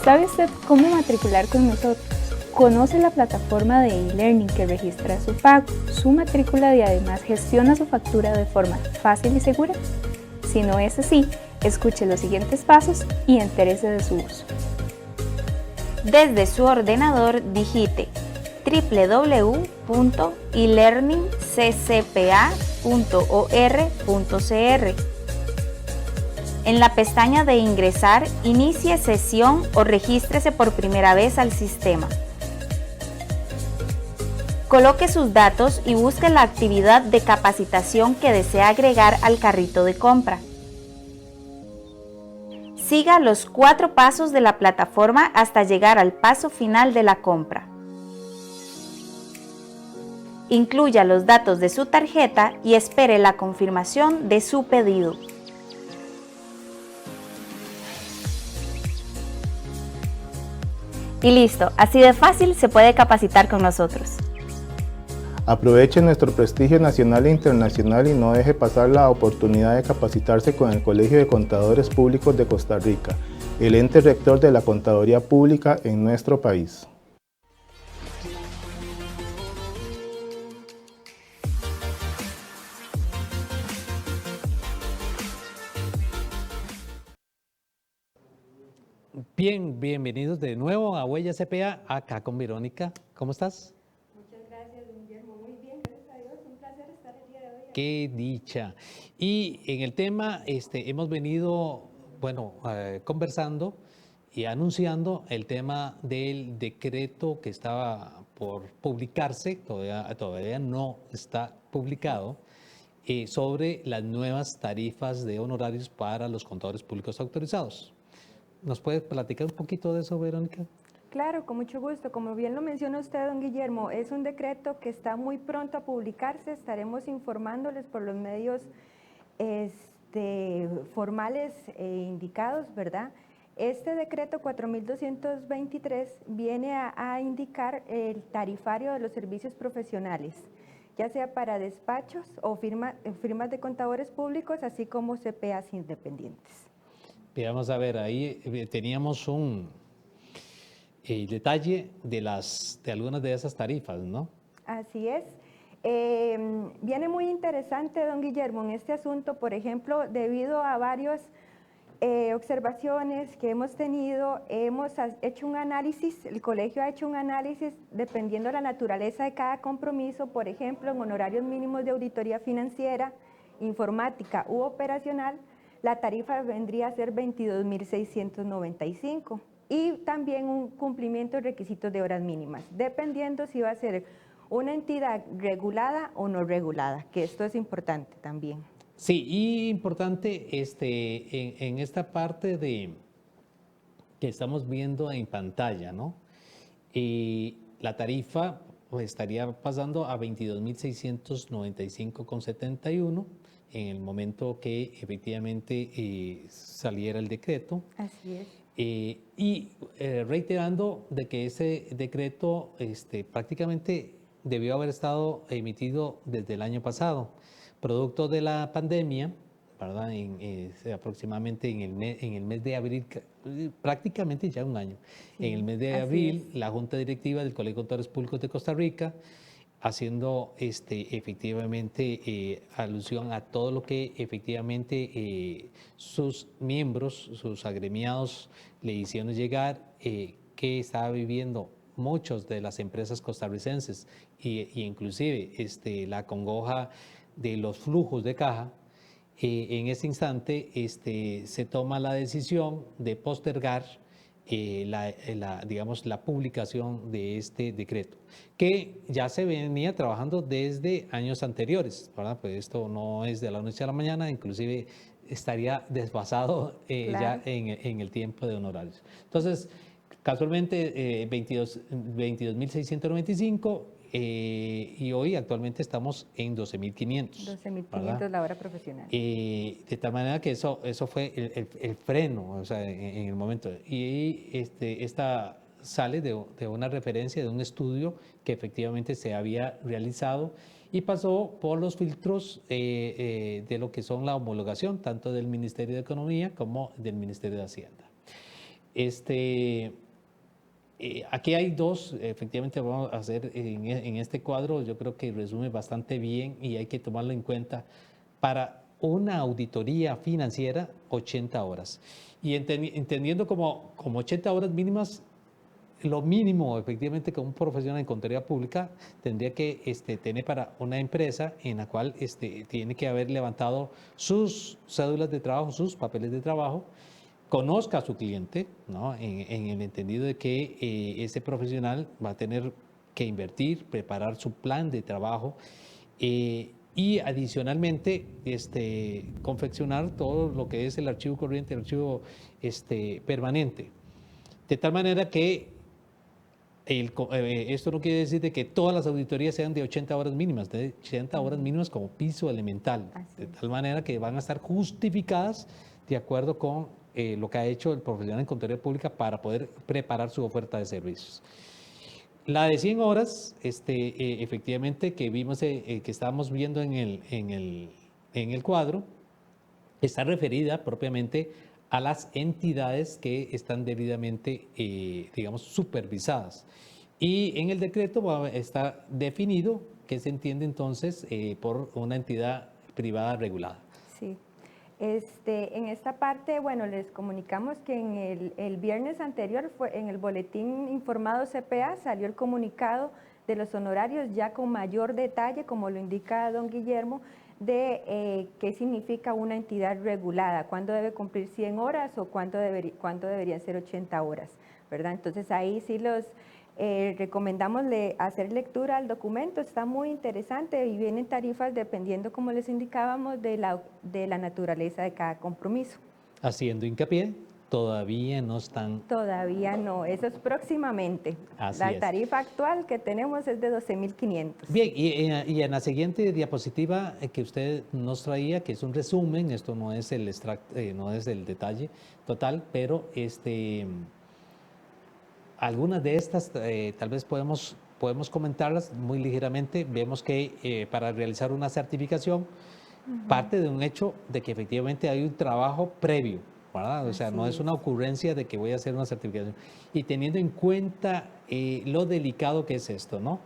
¿Sabe usted cómo matricular con nosotros? Conoce la plataforma de e-learning que registra su pago, su matrícula y además gestiona su factura de forma fácil y segura. Si no es así, escuche los siguientes pasos y entérese de su uso. Desde su ordenador digite www.elearningccpa.or.cr. En la pestaña de ingresar, inicie sesión o regístrese por primera vez al sistema. Coloque sus datos y busque la actividad de capacitación que desea agregar al carrito de compra. Siga los 4 pasos de la plataforma hasta llegar al paso final de la compra. Incluya los datos de su tarjeta y espere la confirmación de su pedido. Y listo, así de fácil se puede capacitar con nosotros. Aproveche nuestro prestigio nacional e internacional y no deje pasar la oportunidad de capacitarse con el Colegio de Contadores Públicos de Costa Rica, el ente rector de la contaduría pública en nuestro país. Bien, bienvenidos de nuevo a Huella CPA, acá con Verónica. ¿Cómo estás? Muchas gracias, Guillermo. Muy bien, gracias a Dios. Un placer estar el día de hoy. Qué dicha. Y en el tema hemos venido, conversando y anunciando el tema del decreto que estaba por publicarse, todavía no está publicado, sobre las nuevas tarifas de honorarios para los contadores públicos autorizados. ¿Nos puedes platicar un poquito de eso, Verónica? Claro, con mucho gusto. Como bien lo menciona usted, don Guillermo, es un decreto que está muy pronto a publicarse. Estaremos informándoles por los medios formales e indicados, ¿verdad? Este decreto 4223 viene a indicar el tarifario de los servicios profesionales, ya sea para despachos o firmas de contadores públicos, así como CPAs independientes. Vamos a ver, ahí teníamos un detalle de algunas de esas tarifas, ¿no? Así es. Viene muy interesante, don Guillermo, en este asunto, por ejemplo, debido a varias observaciones que hemos tenido, hemos hecho un análisis, el colegio ha hecho un análisis dependiendo de la naturaleza de cada compromiso, por ejemplo, en honorarios mínimos de auditoría financiera, informática u operacional, la tarifa vendría a ser 22.695 y también un cumplimiento de requisitos de horas mínimas, dependiendo si va a ser una entidad regulada o no regulada, que esto es importante también. Sí, y importante en esta parte que estamos viendo en pantalla, ¿no? La tarifa estaría pasando a 22.695,71 en el momento que efectivamente saliera el decreto. Así es. Y reiterando de que ese decreto prácticamente debió haber estado emitido desde el año pasado, producto de la pandemia, ¿verdad? Aproximadamente en el mes de abril, prácticamente ya un año, sí, en el mes de abril, la Junta Directiva del Colegio de Contadores Públicos de Costa Rica, haciendo efectivamente alusión a todo lo que efectivamente sus miembros, sus agremiados le hicieron llegar, que estaba viviendo muchas de las empresas costarricenses y inclusive la congoja de los flujos de caja. En este instante se toma la decisión de postergar la publicación de este decreto, que ya se venía trabajando desde años anteriores, ¿verdad? Pues esto no es de la noche a la mañana, inclusive estaría desfasado claro, ya en el tiempo de honorarios. Entonces, Casualmente 22.695 y hoy actualmente estamos en 12.500. 12.500 la hora profesional. De tal manera que eso fue el freno, o sea, en el momento. Y esta sale de una referencia de un estudio que efectivamente se había realizado y pasó por los filtros de lo que son la homologación, tanto del Ministerio de Economía como del Ministerio de Hacienda. Aquí hay dos, efectivamente vamos a hacer en este cuadro, yo creo que resume bastante bien y hay que tomarlo en cuenta. Para una auditoría financiera, 80 horas. Y entendiendo como 80 horas mínimas, lo mínimo efectivamente que un profesional en contaduría pública tendría que tener para una empresa en la cual tiene que haber levantado sus cédulas de trabajo, sus papeles de trabajo, conozca a su cliente, ¿no? En el entendido de que ese profesional va a tener que invertir, preparar su plan de trabajo y adicionalmente confeccionar todo lo que es el archivo corriente, el archivo permanente. De tal manera que esto no quiere decir de que todas las auditorías sean de 80 horas mínimas, de 80 horas mínimas como piso elemental, de tal manera que van a estar justificadas de acuerdo con lo que ha hecho el profesional en contaduría pública para poder preparar su oferta de servicios. La de 100 horas, efectivamente, que vimos, que estábamos viendo en el cuadro, está referida propiamente a las entidades que están debidamente, digamos, supervisadas. Y en el decreto está definido que se entiende entonces por una entidad privada regulada. Sí. En esta parte, bueno, les comunicamos que en el viernes anterior, en el boletín informado CPA, salió el comunicado de los honorarios ya con mayor detalle, como lo indica don Guillermo, de qué significa una entidad regulada, cuándo debe cumplir 100 horas o cuánto deberían ser 80 horas, ¿verdad? Entonces ahí sí los recomendamos hacer lectura al documento, está muy interesante y vienen tarifas dependiendo, como les indicábamos, de la naturaleza de cada compromiso. Haciendo hincapié, todavía no están. Todavía no, eso es próximamente. La tarifa actual que tenemos es de 12.500. Bien, y en la siguiente diapositiva que usted nos traía, que es un resumen, esto no es el extracto, no es el detalle total, pero algunas de estas tal vez podemos comentarlas muy ligeramente. Vemos que para realizar una certificación parte de un hecho de que efectivamente hay un trabajo previo, ¿verdad? O sea, no es una ocurrencia de que voy a hacer una certificación. Y teniendo en cuenta lo delicado que es esto, ¿no?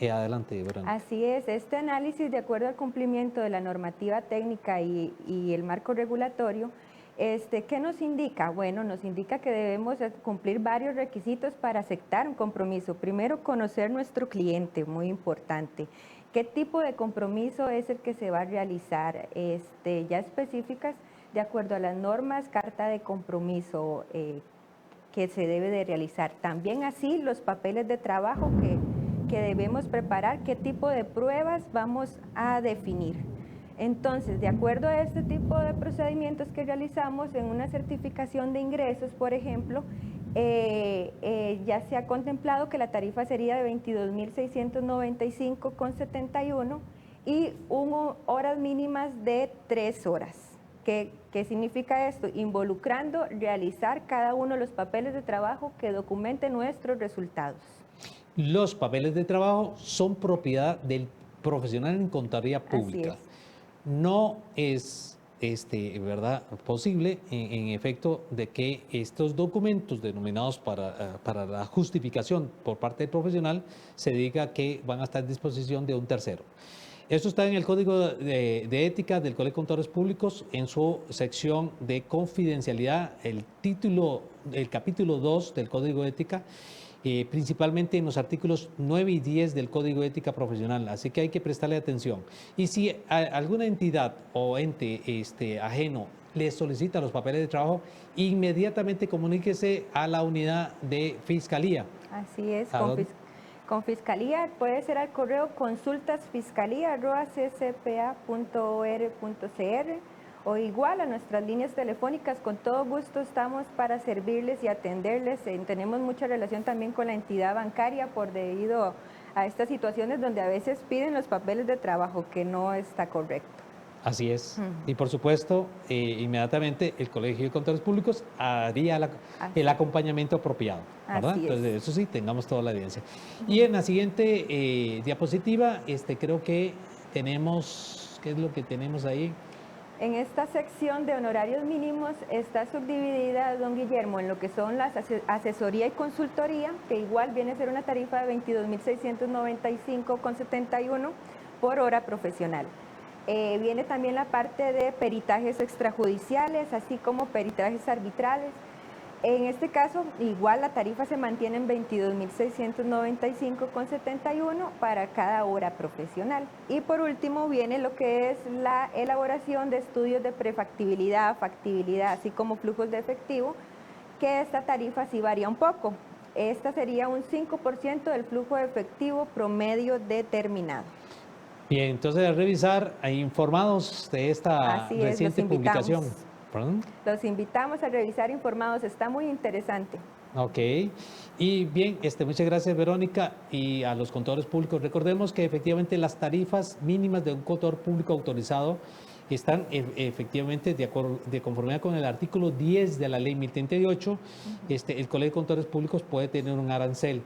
Adelante, Verónica. Así es, este análisis, de acuerdo al cumplimiento de la normativa técnica y el marco regulatorio, ¿qué nos indica? Bueno, nos indica que debemos cumplir varios requisitos para aceptar un compromiso. Primero, conocer nuestro cliente, muy importante. ¿Qué tipo de compromiso es el que se va a realizar? Ya específicas de acuerdo a las normas, carta de compromiso que se debe de realizar. También así los papeles de trabajo que debemos preparar, qué tipo de pruebas vamos a definir. Entonces, de acuerdo a este tipo de procedimientos que realizamos en una certificación de ingresos, por ejemplo, ya se ha contemplado que la tarifa sería de 22.695,71 y horas mínimas de 3 horas. ¿Qué significa esto? Involucrando realizar cada uno de los papeles de trabajo que documenten nuestros resultados. Los papeles de trabajo son propiedad del profesional en contaduría pública. Así es. No es ¿verdad? posible, en efecto, de que estos documentos denominados para la justificación por parte del profesional se diga que van a estar a disposición de un tercero. Esto está en el Código de Ética del Colegio de Contadores Públicos, en su sección de confidencialidad, el capítulo 2 del Código de Ética, principalmente en los artículos 9 y 10 del Código de Ética Profesional, así que hay que prestarle atención. Y si alguna entidad o ente ajeno le solicita los papeles de trabajo, inmediatamente comuníquese a la unidad de Fiscalía. Así es, con Fiscalía puede ser al correo consultasfiscalía@ccpa.or.cr o igual a nuestras líneas telefónicas. Con todo gusto estamos para servirles y atenderles. Tenemos mucha relación también con la entidad bancaria debido a estas situaciones donde a veces piden los papeles de trabajo, que no está correcto. Así es. Y por supuesto, inmediatamente el Colegio de Contadores Públicos haría el acompañamiento apropiado, ¿verdad? Entonces, eso sí, tengamos toda la evidencia. Y en la siguiente diapositiva, creo que tenemos, ¿qué es lo que tenemos ahí? En esta sección de honorarios mínimos está subdividida, don Guillermo, en lo que son las asesoría y consultoría, que igual viene a ser una tarifa de 22.695,71 por hora profesional. Viene también la parte de peritajes extrajudiciales, así como peritajes arbitrales. En este caso, igual la tarifa se mantiene en 22.695,71 para cada hora profesional. Y por último viene lo que es la elaboración de estudios de prefactibilidad, factibilidad, así como flujos de efectivo, que esta tarifa sí varía un poco. Esta sería un 5% del flujo de efectivo promedio determinado. Bien, entonces a revisar, informados de esta reciente publicación. ¿Perdón? Los invitamos a revisar informados, está muy interesante. Ok, y bien, muchas gracias Verónica, y a los contadores públicos. Recordemos que efectivamente las tarifas mínimas de un contador público autorizado están efectivamente de conformidad con el artículo 10 de la ley 1038. El Colegio de Contadores Públicos puede tener un arancel,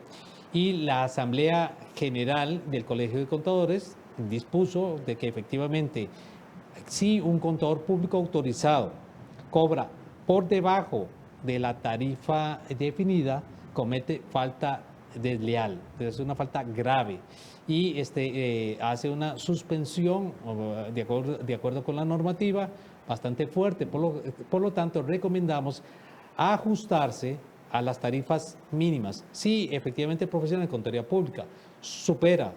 y la Asamblea General del Colegio de Contadores dispuso de que efectivamente si un contador público autorizado cobra por debajo de la tarifa definida, comete falta desleal, es una falta grave, y hace una suspensión de acuerdo con la normativa bastante fuerte. Por lo tanto, recomendamos ajustarse a las tarifas mínimas. Si efectivamente el profesional de contaduría pública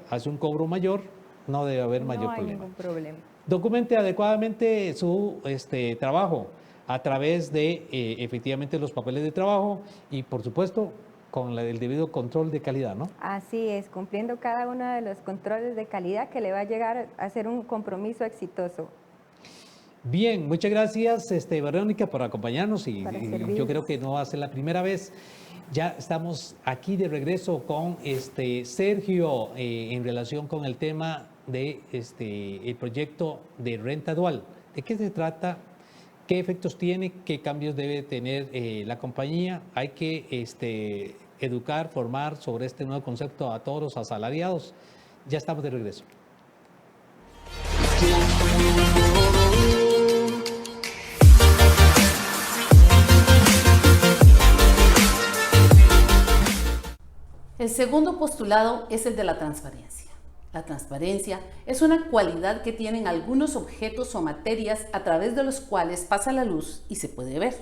hace un cobro mayor, no debe haber mayor problema. No hay ningún problema. Documente adecuadamente su trabajo a través de efectivamente los papeles de trabajo y por supuesto con el debido control de calidad, ¿no? Así es, cumpliendo cada uno de los controles de calidad que le va a llegar a ser un compromiso exitoso. Bien, muchas gracias Verónica por acompañarnos y yo creo que no va a ser la primera vez. Ya estamos aquí de regreso con Sergio en relación con el tema de el proyecto de renta dual. ¿De qué se trata? ¿Qué efectos tiene? ¿Qué cambios debe tener la compañía? Hay que educar, formar sobre este nuevo concepto a todos los asalariados. Ya estamos de regreso. El segundo postulado es el de la transparencia. La transparencia es una cualidad que tienen algunos objetos o materias a través de los cuales pasa la luz y se puede ver.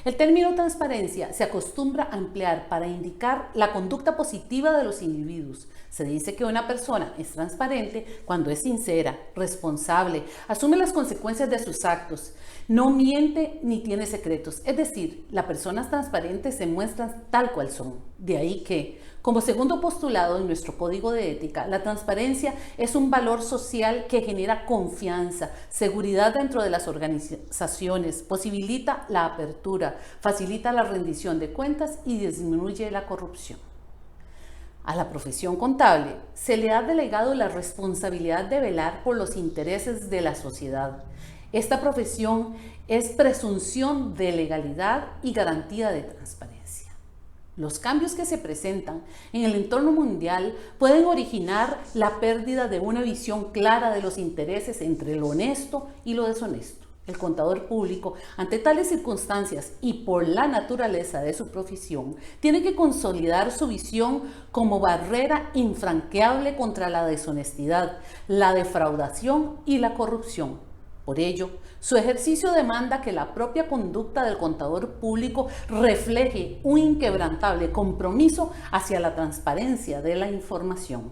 El término transparencia se acostumbra a emplear para indicar la conducta positiva de los individuos. Se dice que una persona es transparente cuando es sincera, responsable, asume las consecuencias de sus actos, no miente ni tiene secretos. Es decir, las personas transparentes se muestran tal cual son. De ahí que, como segundo postulado en nuestro código de ética, la transparencia es un valor social que genera confianza, seguridad dentro de las organizaciones, posibilita la apertura, facilita la rendición de cuentas y disminuye la corrupción. A la profesión contable se le ha delegado la responsabilidad de velar por los intereses de la sociedad. Esta profesión es presunción de legalidad y garantía de transparencia. Los cambios que se presentan en el entorno mundial pueden originar la pérdida de una visión clara de los intereses entre lo honesto y lo deshonesto. El contador público, ante tales circunstancias y por la naturaleza de su profesión, tiene que consolidar su visión como barrera infranqueable contra la deshonestidad, la defraudación y la corrupción. Por ello, su ejercicio demanda que la propia conducta del contador público refleje un inquebrantable compromiso hacia la transparencia de la información.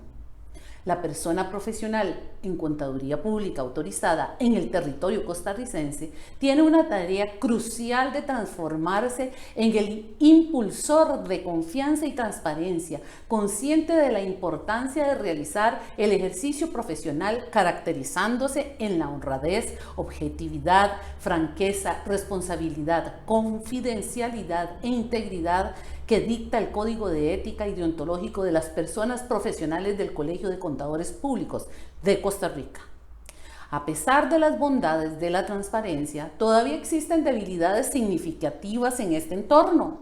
La persona profesional en contaduría pública autorizada en el territorio costarricense tiene una tarea crucial de transformarse en el impulsor de confianza y transparencia, consciente de la importancia de realizar el ejercicio profesional caracterizándose en la honradez, objetividad, franqueza, responsabilidad, confidencialidad e integridad que dicta el Código de Ética y Deontológico de las personas profesionales del Colegio de Contadores Públicos de Costa Rica. A pesar de las bondades de la transparencia, todavía existen debilidades significativas en este entorno.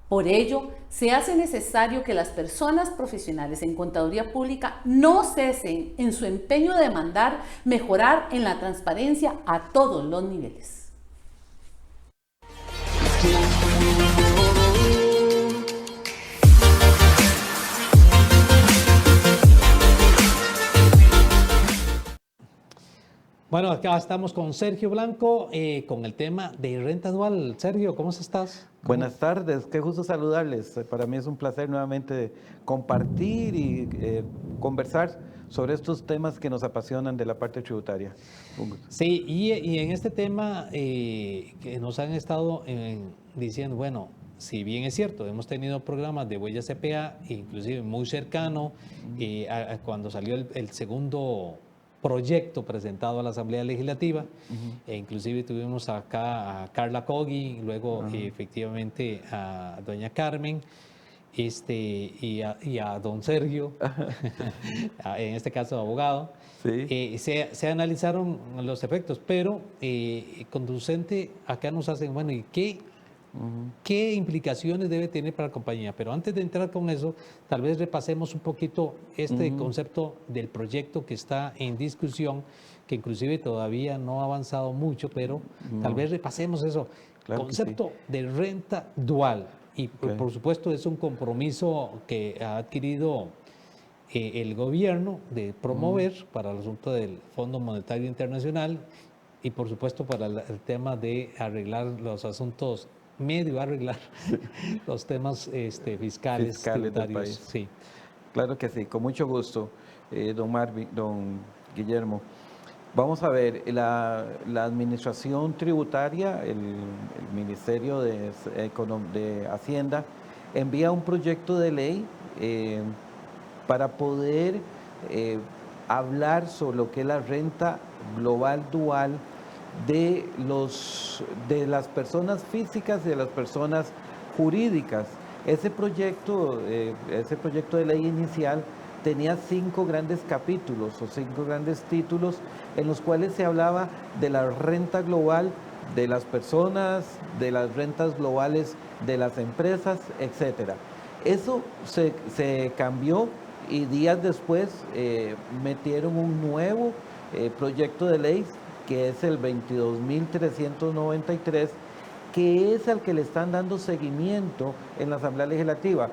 Por ello, se hace necesario que las personas profesionales en contaduría pública no cesen en su empeño de demandar mejorar en la transparencia a todos los niveles. Bueno, acá estamos con Sergio Blanco con el tema de renta dual. Sergio, ¿cómo estás? Buenas tardes, qué gusto saludarles. Para mí es un placer nuevamente compartir y conversar sobre estos temas que nos apasionan de la parte tributaria. Sí, y en este tema que nos han estado diciendo, bueno, si bien es cierto, hemos tenido programas de Huella CPA, inclusive muy cercano, cuando salió el segundo proyecto presentado a la Asamblea Legislativa, e inclusive tuvimos acá a Carla Cogui, luego efectivamente a doña Carmen, y a don Sergio, en este caso abogado. Sí. Se analizaron los efectos, pero conducente acá nos hacen, bueno, ¿y qué implicaciones debe tener para la compañía? Pero antes de entrar con eso, tal vez repasemos un poquito este concepto del proyecto que está en discusión, que inclusive todavía no ha avanzado mucho, pero tal vez repasemos eso. Claro, concepto de renta dual. Y por supuesto es un compromiso que ha adquirido el gobierno de promover para el asunto del Fondo Monetario Internacional y por supuesto para el tema de arreglar los asuntos, medio arreglar los temas fiscales del país. Sí. Claro que sí, con mucho gusto, don Guillermo. Vamos a ver, la Administración Tributaria, el Ministerio de Hacienda, envía un proyecto de ley para poder hablar sobre lo que es la renta global dual de las personas físicas y de las personas jurídicas. Ese proyecto de ley inicial tenía 5 grandes capítulos o 5 grandes títulos en los cuales se hablaba de la renta global de las personas, de las rentas globales de las empresas, etc. Eso se cambió y días después metieron un nuevo proyecto de ley que es el 22.393, que es al que le están dando seguimiento en la Asamblea Legislativa.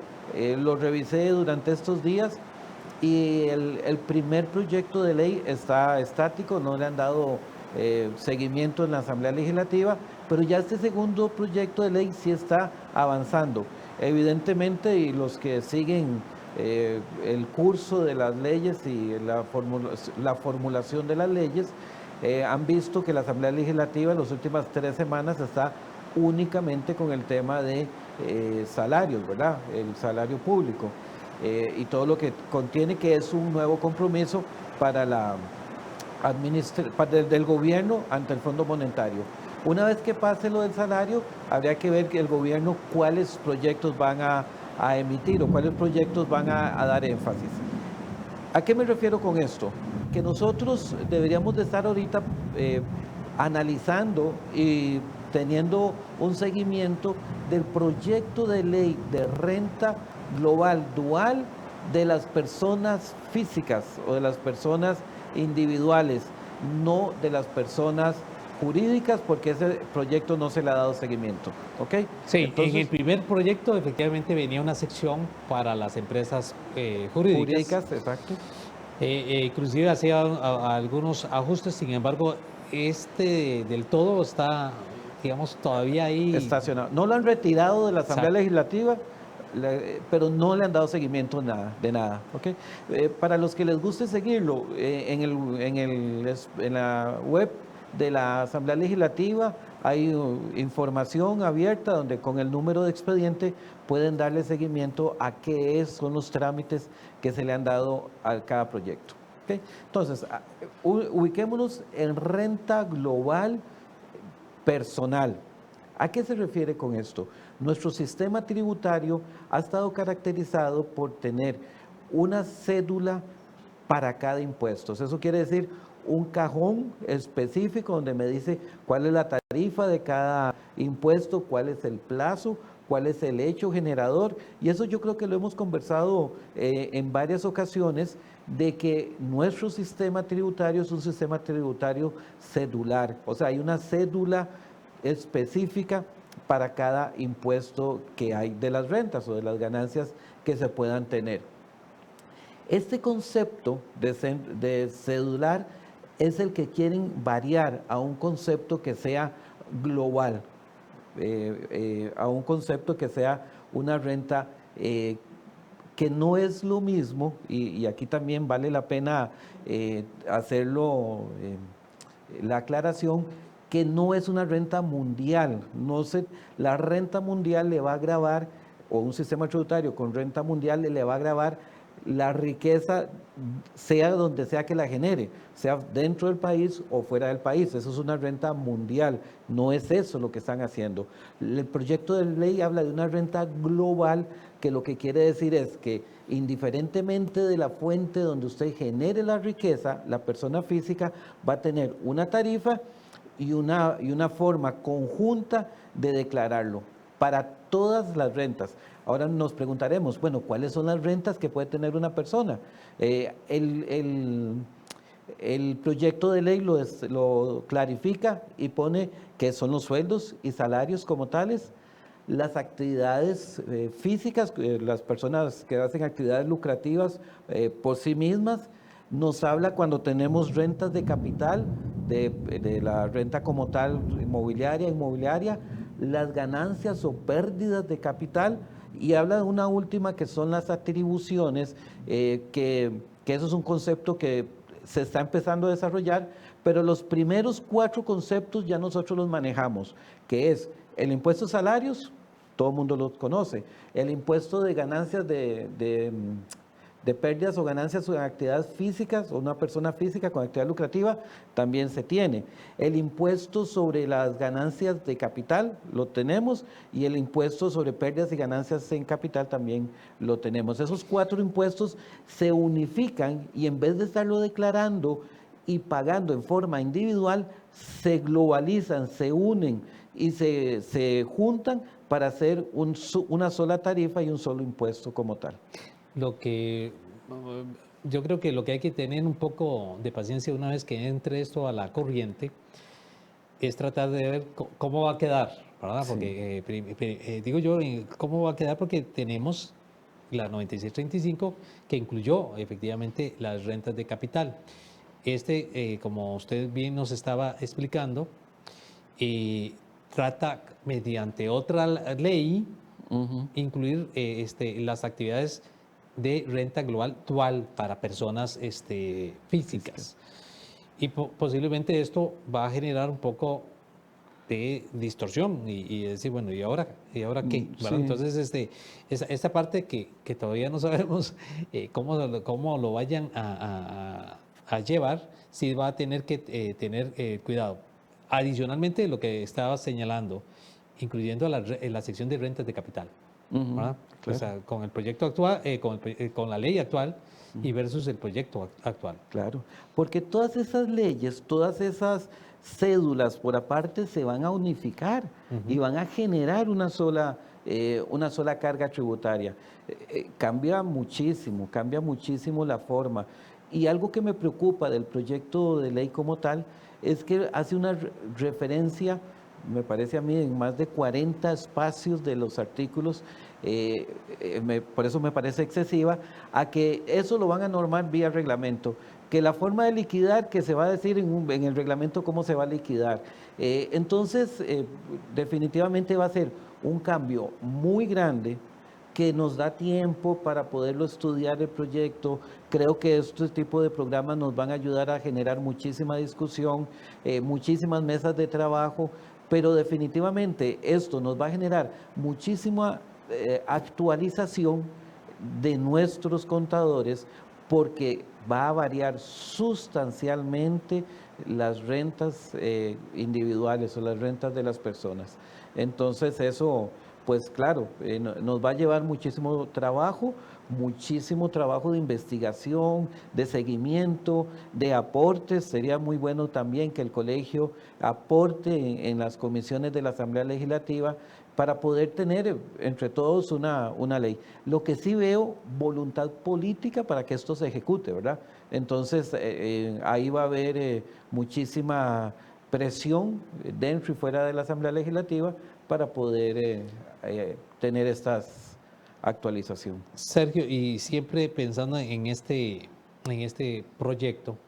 Lo revisé durante estos días y el primer proyecto de ley está estático, no le han dado seguimiento en la Asamblea Legislativa, pero ya este segundo proyecto de ley sí está avanzando. Evidentemente, y los que siguen el curso de las leyes y la formulación de las leyes, han visto que la Asamblea Legislativa en las últimas 3 semanas está únicamente con el tema de salarios, ¿verdad? El salario público. Y todo lo que contiene, que es un nuevo compromiso para del gobierno ante el Fondo Monetario. Una vez que pase lo del salario, habría que ver que el gobierno cuáles proyectos van a emitir o cuáles proyectos van a dar énfasis. ¿A qué me refiero con esto? Que nosotros deberíamos de estar ahorita analizando y teniendo un seguimiento del proyecto de ley de renta global dual de las personas físicas o de las personas individuales, no de las personas jurídicas, porque ese proyecto no se le ha dado seguimiento. ¿Ok? Sí, entonces, en el primer proyecto efectivamente venía una sección para las empresas jurídicas. Jurídicas, exacto. Inclusive hacía algunos ajustes, sin embargo, del todo está, digamos, todavía ahí estacionado. No lo han retirado de la Asamblea Legislativa, pero no le han dado seguimiento de nada. ¿Okay? Para los que les guste seguirlo, en la web de la Asamblea Legislativa hay información abierta donde con el número de expediente pueden darle seguimiento a qué son los trámites que se le han dado a cada proyecto. ¿Okay? Entonces, ubiquémonos en renta global personal. ¿A qué se refiere con esto? Nuestro sistema tributario ha estado caracterizado por tener una cédula para cada impuesto. Eso quiere decir un cajón específico donde me dice cuál es la tarifa de cada impuesto, cuál es el plazo, cuál es el hecho generador. Y eso yo creo que lo hemos conversado en varias ocasiones, de que nuestro sistema tributario es un sistema tributario cedular. O sea, hay una cédula específica para cada impuesto que hay de las rentas o de las ganancias que se puedan tener. Este concepto de cedular es el que quieren variar a un concepto que sea global, a un concepto que sea una renta que no es lo mismo, y aquí también vale la pena hacerlo, la aclaración, que no es una renta mundial. La renta mundial le va a gravar, o un sistema tributario con renta mundial le va a gravar la riqueza, sea donde sea que la genere, sea dentro del país o fuera del país. Eso es una renta mundial, no es eso lo que están haciendo. El proyecto de ley habla de una renta global, que lo que quiere decir es que indiferentemente de la fuente donde usted genere la riqueza, la persona física va a tener una tarifa y una forma conjunta de declararlo para todas las rentas. Ahora nos preguntaremos, bueno, ¿cuáles son las rentas que puede tener una persona? El proyecto de ley lo clarifica y pone que son los sueldos y salarios como tales, las actividades físicas, las personas que hacen actividades lucrativas por sí mismas. Nos habla cuando tenemos rentas de capital, de la renta como tal, inmobiliaria, las ganancias o pérdidas de capital, y habla de una última que son las atribuciones, que eso es un concepto que se está empezando a desarrollar, pero los primeros 4 conceptos ya nosotros los manejamos, que es el impuesto a salarios, todo el mundo lo conoce, el impuesto de ganancias de pérdidas o ganancias en actividades físicas, o una persona física con actividad lucrativa, también se tiene. El impuesto sobre las ganancias de capital lo tenemos, y el impuesto sobre pérdidas y ganancias en capital también lo tenemos. Esos 4 impuestos se unifican, y en vez de estarlo declarando y pagando en forma individual, se globalizan, se unen y se juntan para hacer una sola tarifa y un solo impuesto como tal. Yo creo que lo que hay que tener un poco de paciencia una vez que entre esto a la corriente es tratar de ver cómo va a quedar, ¿verdad? Porque digo yo, ¿cómo va a quedar? Porque tenemos la 9635 que incluyó efectivamente las rentas de capital. Como usted bien nos estaba explicando, trata mediante otra ley incluir las actividades de renta global dual para personas físicas. Y posiblemente esto va a generar un poco de distorsión y decir, bueno, ¿y ahora qué? Sí. Entonces, esta parte que todavía no sabemos cómo lo vayan a llevar, sí va a tener que tener cuidado. Adicionalmente, lo que estaba señalando, incluyendo la sección de rentas de capital. Claro. O sea, con el proyecto actual, con la ley actual y versus el proyecto actual. Claro, porque todas esas leyes, todas esas cédulas por aparte se van a unificar y van a generar una sola carga tributaria. Cambia muchísimo la forma. Y algo que me preocupa del proyecto de ley como tal es que hace una referencia, me parece a mí, en más de 40 espacios de los artículos, por eso me parece excesiva, a que eso lo van a normar vía reglamento, que la forma de liquidar, que se va a decir en el reglamento cómo se va a liquidar. Entonces, definitivamente va a ser un cambio muy grande que nos da tiempo para poderlo estudiar el proyecto. Creo que este tipo de programas nos van a ayudar a generar muchísima discusión, muchísimas mesas de trabajo, pero definitivamente esto nos va a generar muchísima actualización de nuestros contadores, porque va a variar sustancialmente las rentas individuales o las rentas de las personas. Entonces eso, pues claro, nos va a llevar muchísimo trabajo de investigación, de seguimiento, de aportes. Sería muy bueno también que el colegio aporte en las comisiones de la Asamblea Legislativa para poder tener entre todos una ley. Lo que sí veo, voluntad política para que esto se ejecute, ¿verdad? Entonces, ahí va a haber muchísima presión dentro y fuera de la Asamblea Legislativa para poder tener estas actualización. Sergio, y siempre pensando en este proyecto,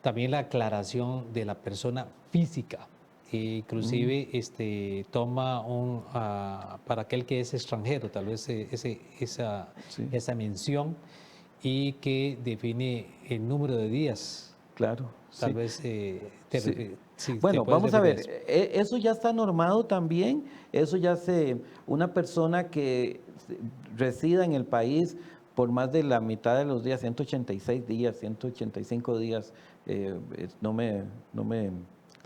también la aclaración de la persona física, inclusive toma para aquel que es extranjero, tal vez esa mención, y que define el número de días. Claro. Tal vez bueno, vamos a ver, eso ya está normado también, eso ya una persona que resida en el país por más de la mitad de los días, 186 días, 185 días, no me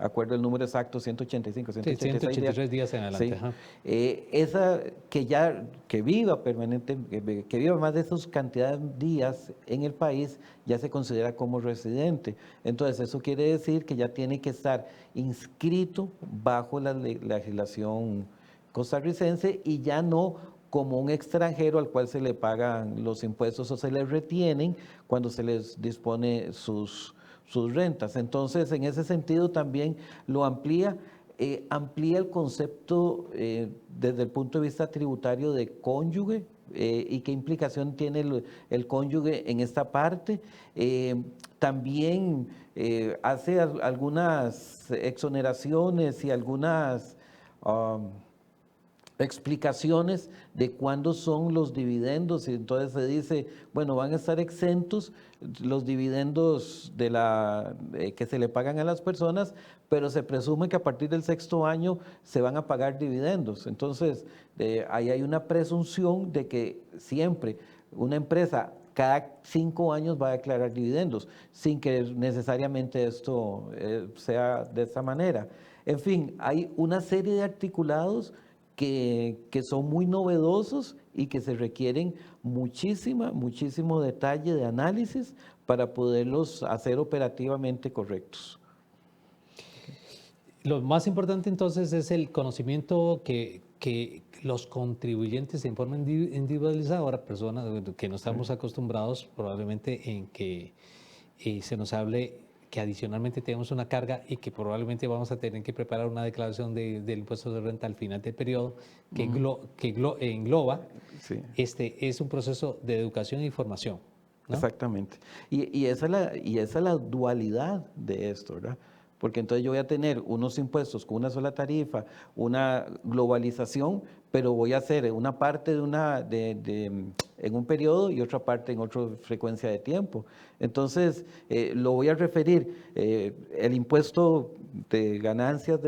acuerdo el número exacto, 185, 183 días en adelante. Sí. Esa que viva que viva más de esas cantidades de días en el país, ya se considera como residente. Entonces, eso quiere decir que ya tiene que estar inscrito bajo la legislación costarricense y ya no como un extranjero al cual se le pagan los impuestos o se le retienen cuando se les dispone sus rentas. Entonces, en ese sentido también lo amplía el concepto desde el punto de vista tributario de cónyuge y qué implicación tiene el cónyuge en esta parte. También hace algunas exoneraciones y algunas explicaciones de cuándo son los dividendos, y entonces se dice, bueno, van a estar exentos los dividendos que se le pagan a las personas, pero se presume que a partir del 6º año se van a pagar dividendos. Entonces, ahí hay una presunción de que siempre una empresa cada 5 años va a declarar dividendos, sin que necesariamente esto sea de esta manera. En fin, hay una serie de articulados que son muy novedosos y que se requieren muchísimo detalle de análisis para poderlos hacer operativamente correctos. Lo más importante entonces es el conocimiento que los contribuyentes se informen individualizado. Ahora, personas que no estamos acostumbrados probablemente en que se nos hable que adicionalmente tenemos una carga y que probablemente vamos a tener que preparar una declaración del impuesto de renta al final del periodo que engloba. Sí. Es un proceso de educación e formación, ¿no? Exactamente. Y esa es la dualidad de esto, ¿verdad? Porque entonces yo voy a tener unos impuestos con una sola tarifa, una globalización, pero voy a hacer una parte en un periodo y otra parte en otra frecuencia de tiempo. Entonces, lo voy a referir, el impuesto de ganancias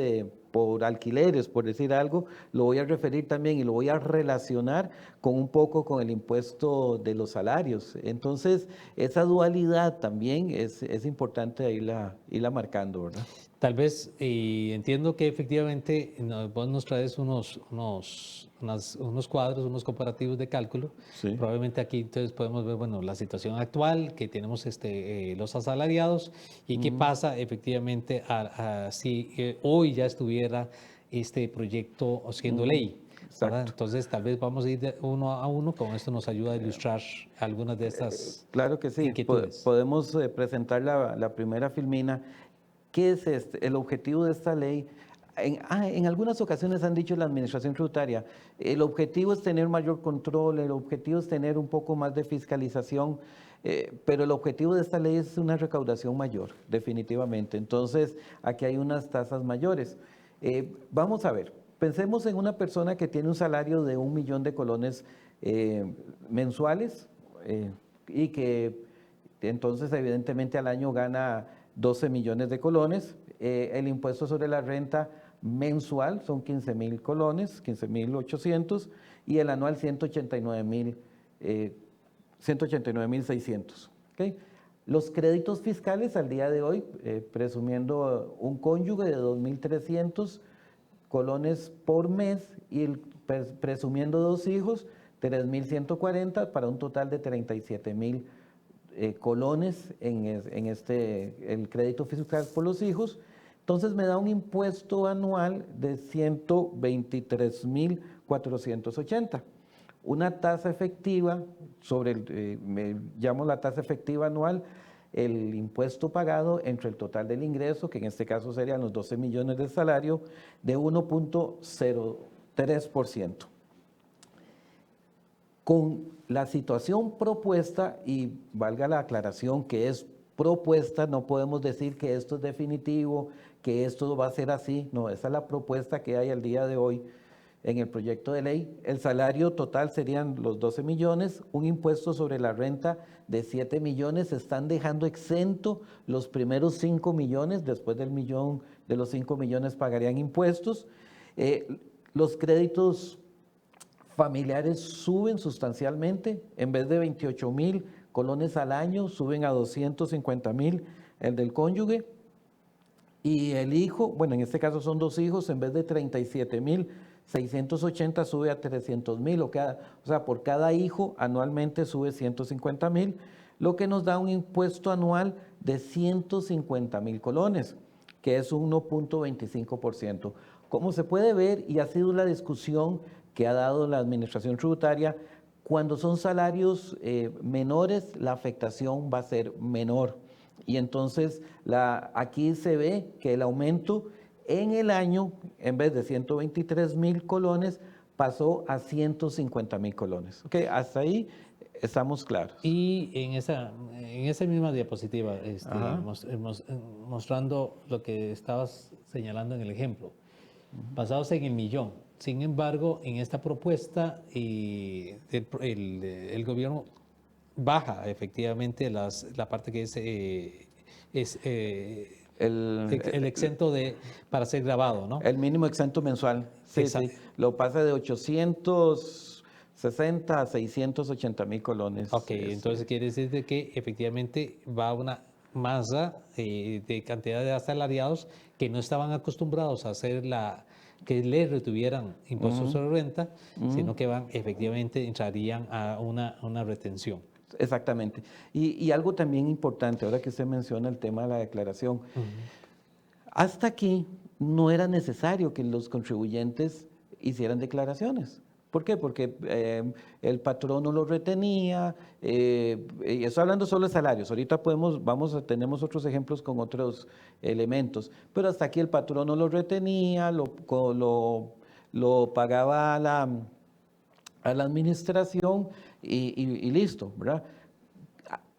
por alquileres, por decir algo, lo voy a referir también y lo voy a relacionar un poco con el impuesto de los salarios. Entonces, esa dualidad también es importante irla marcando, ¿verdad? Tal vez, y entiendo que efectivamente vos nos traes unos cuadros, unos comparativos de cálculo. Sí. Probablemente aquí entonces podemos ver, bueno, la situación actual, que tenemos los asalariados y qué pasa efectivamente si hoy ya estuviera este proyecto siendo ley. Entonces, tal vez vamos a ir de uno a uno, con esto nos ayuda a ilustrar algunas de estas claro que sí, podemos presentar la primera filmina. ¿Qué es el objetivo de esta ley? En algunas ocasiones han dicho la administración tributaria, el objetivo es tener mayor control, el objetivo es tener un poco más de fiscalización, pero el objetivo de esta ley es una recaudación mayor, definitivamente. Entonces, aquí hay unas tasas mayores. Vamos a ver, pensemos en una persona que tiene un salario de 1 millón de colones mensuales y que entonces evidentemente al año gana 12 millones de colones. El impuesto sobre la renta mensual son 15.000 colones, 15.800, y el anual 189.600. ¿Okay? Los créditos fiscales al día de hoy, presumiendo un cónyuge de 2.300 colones por mes y presumiendo 2 hijos, 3.140 para un total de 37.000 colones en el crédito fiscal por los hijos. Entonces me da un impuesto anual de 123.480. Una tasa efectiva me llamo la tasa efectiva anual, el impuesto pagado entre el total del ingreso, que en este caso serían los 12 millones de salario, de 1.03%. Con la situación propuesta, y valga la aclaración que es propuesta, no podemos decir que esto es definitivo, que esto va a ser así, no, esa es la propuesta que hay al día de hoy en el proyecto de ley. El salario total serían los 12 millones, un impuesto sobre la renta de 7 millones, se están dejando exento los primeros 5 millones, después de los 5 millones pagarían impuestos. Los créditos familiares suben sustancialmente, en vez de 28.000 colones al año, suben a 250.000 el del cónyuge, y el hijo, bueno, en este caso son 2 hijos, en vez de 37.680 sube a 300.000, o sea, por cada hijo anualmente sube 150.000, lo que nos da un impuesto anual de 150.000 colones, que es un 1.25%. Como se puede ver, y ha sido la discusión que ha dado la administración tributaria, cuando son salarios menores, la afectación va a ser menor. Y entonces aquí se ve que el aumento en el año, en vez de 123.000 colones, pasó a 150.000 colones. Okay, hasta ahí estamos claros. Y en esa misma diapositiva, mostrando lo que estabas señalando en el ejemplo, basados en el millón. Sin embargo, en esta propuesta, el gobierno baja efectivamente la parte que es el exento para ser grabado, ¿no? El mínimo exento mensual. Sí, sí. Lo pasa de 860 a 680.000 colones. Ok, entonces quiere decir de que efectivamente va una masa de cantidad de asalariados que no estaban acostumbrados a hacer que les retuvieran impuestos sobre renta, sino que efectivamente entrarían a una retención. Exactamente. Y algo también importante, ahora que usted menciona el tema de la declaración, hasta aquí no era necesario que los contribuyentes hicieran declaraciones. ¿Por qué? Porque el patrón no lo retenía, y estoy hablando solo de salarios, ahorita tenemos otros ejemplos con otros elementos, pero hasta aquí el patrón no lo retenía, lo pagaba a la administración y listo, ¿verdad?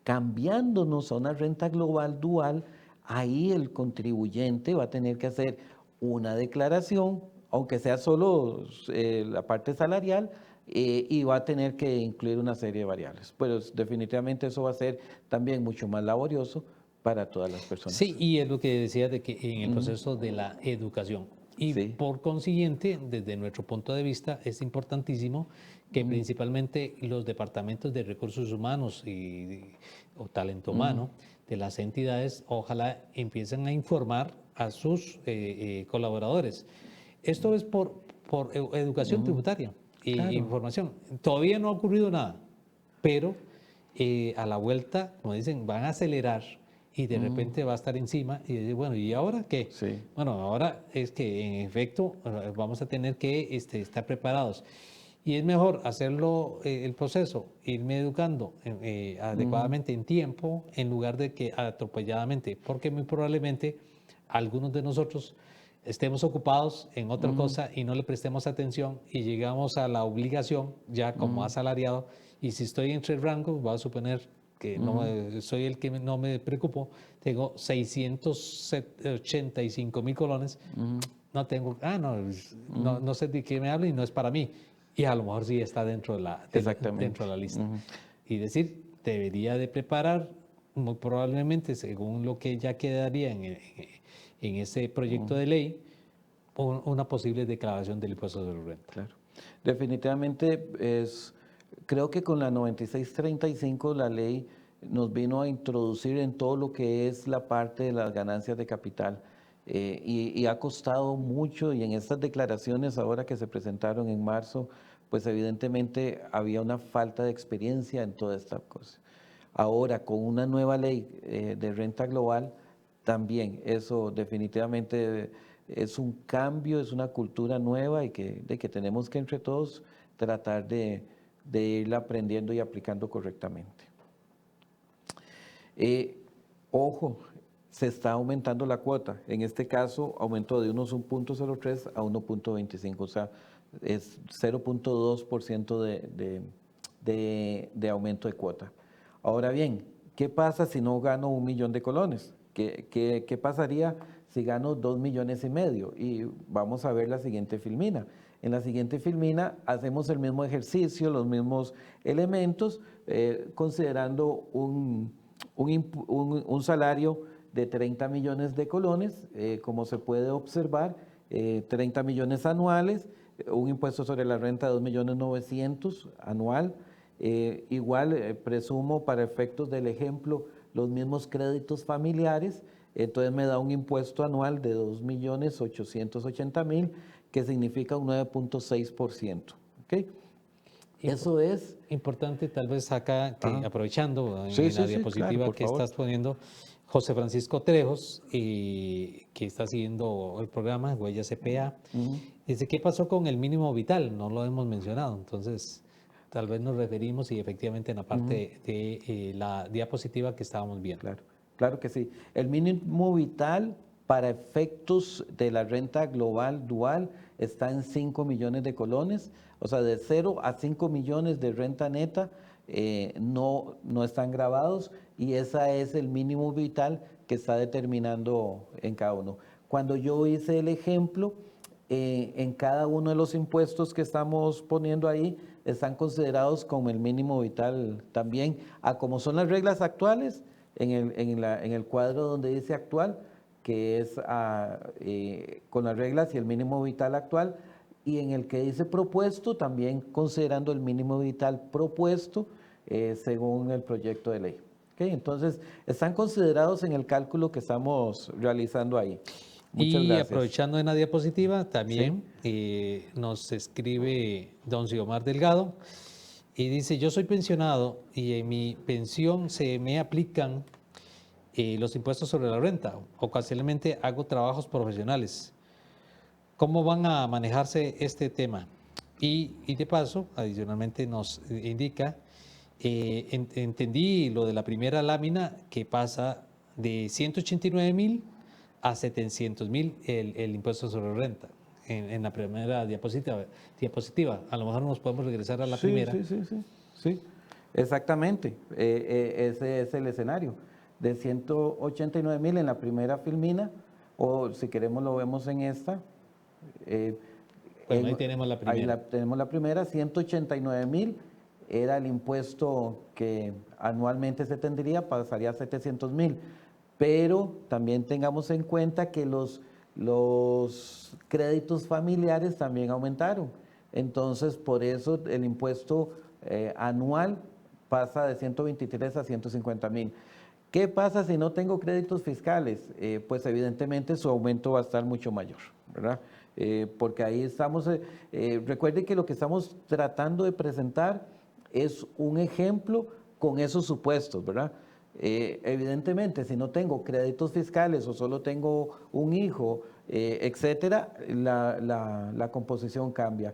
Cambiándonos a una renta global dual, ahí el contribuyente va a tener que hacer una declaración, aunque sea solo la parte salarial, y va a tener que incluir una serie de variables. Pero definitivamente eso va a ser también mucho más laborioso para todas las personas. Sí, y es lo que decía de que en el proceso de la educación. Y por consiguiente, desde nuestro punto de vista, es importantísimo que principalmente los departamentos de recursos humanos o talento humano de las entidades, ojalá empiecen a informar a sus colaboradores. Esto es por educación tributaria e información. Todavía no ha ocurrido nada, pero a la vuelta, como dicen, van a acelerar y de repente va a estar encima y decir, bueno, ¿y ahora qué? Sí. Bueno, ahora es que en efecto vamos a tener que estar preparados. Y es mejor hacerlo, el proceso, irme educando adecuadamente en tiempo, en lugar de que atropelladamente, porque muy probablemente algunos de nosotros estemos ocupados en otra cosa y no le prestemos atención y llegamos a la obligación ya como asalariado, y si estoy entre el rango, voy a suponer que soy el que no me preocupo, tengo 685.000 colones, no tengo, no sé de qué me hablo y no es para mí. Y a lo mejor sí está dentro de dentro de la lista. Y decir, debería de preparar, muy probablemente, según lo que ya quedaría en ese proyecto de ley, una posible declaración del impuesto sobre renta. Claro. Definitivamente creo que con la 9635 la ley nos vino a introducir en todo lo que es la parte de las ganancias de capital. Y ha costado mucho, y en estas declaraciones ahora que se presentaron en marzo, pues evidentemente había una falta de experiencia en toda esta cosa. Ahora, con una nueva ley de renta global, también eso definitivamente es un cambio, es una cultura nueva y de que tenemos que entre todos tratar de irla aprendiendo y aplicando correctamente. Ojo, se está aumentando la cuota. En este caso, aumentó de unos 1.03 a 1.25, o sea, es 0.2% de aumento de cuota. Ahora bien, ¿qué pasa si no gano 1 millón de colones? ¿Qué pasaría si gano 2,5 millones? Y vamos a ver la siguiente filmina. En la siguiente filmina hacemos el mismo ejercicio, los mismos elementos, considerando un salario de 30 millones de colones, como se puede observar, 30 millones anuales, un impuesto sobre la renta de 2.900.000 anual. Igual presumo para efectos del ejemplo los mismos créditos familiares, entonces me da un impuesto anual de 2.880.000, que significa un 9.6%. ¿Okay? Eso es importante, tal vez acá, aprovechando en la diapositiva claro, que estás poniendo, José Francisco Trejos, que está siguiendo el programa Huella CPA, dice, ¿qué pasó con el mínimo vital? No lo hemos mencionado, entonces tal vez nos referimos y efectivamente en la parte de la diapositiva que estábamos viendo. Claro que sí. El mínimo vital para efectos de la renta global dual está en 5 millones de colones, o sea, de 0 a 5 millones de renta neta no están grabados, y ese es el mínimo vital que está determinando en cada uno. Cuando yo hice el ejemplo, en cada uno de los impuestos que estamos poniendo ahí, están considerados como el mínimo vital también, a como son las reglas actuales, en el cuadro donde dice actual, que es con las reglas y el mínimo vital actual, y en el que dice propuesto, también considerando el mínimo vital propuesto según el proyecto de ley. ¿Okay? Entonces, están considerados en el cálculo que estamos realizando ahí. Muchas gracias. Aprovechando en la diapositiva, también nos escribe don Xiomar Delgado y dice, yo soy pensionado y en mi pensión se me aplican los impuestos sobre la renta. Ocasionalmente hago trabajos profesionales. ¿Cómo van a manejarse este tema? Y de paso, adicionalmente nos indica, entendí lo de la primera lámina, que pasa de 189.000 a 700.000 el impuesto sobre renta. En la primera diapositiva. A lo mejor nos podemos regresar a la primera. Sí, exactamente. Ese es el escenario. De 189.000 en la primera filmina, o si queremos lo vemos en esta. Ahí tenemos la primera. Ahí tenemos la primera, 189.000 era el impuesto que anualmente se tendría, pasaría a 700.000. Pero también tengamos en cuenta que los créditos familiares también aumentaron. Entonces, por eso el impuesto anual pasa de 123 a 150.000. ¿Qué pasa si no tengo créditos fiscales? Pues evidentemente su aumento va a estar mucho mayor, ¿verdad? Porque ahí estamos, recuerden que lo que estamos tratando de presentar es un ejemplo con esos supuestos, ¿verdad? Evidentemente, si no tengo créditos fiscales o solo tengo un hijo, etcétera, la composición cambia.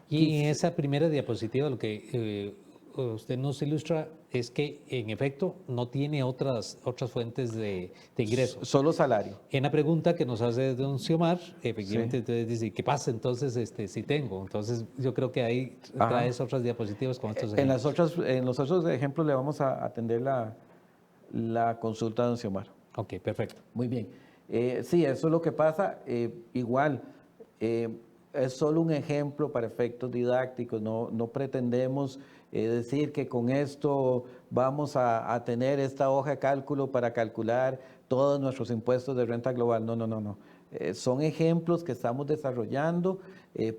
Y en esa primera diapositiva lo que usted nos ilustra es que en efecto no tiene otras fuentes de ingresos. Solo salario. En la pregunta que nos hace don Xiomar, efectivamente entonces dice, ¿qué pasa entonces si tengo? Entonces yo creo que ahí traes otras diapositivas con estos ejemplos. En los otros ejemplos le vamos a atender la consulta de don Xiomar. Ok, perfecto. Muy bien. Sí, eso es lo que pasa. Igual, es solo un ejemplo para efectos didácticos, no pretendemos decir que con esto vamos a tener esta hoja de cálculo para calcular todos nuestros impuestos de renta global. No. Son ejemplos que estamos desarrollando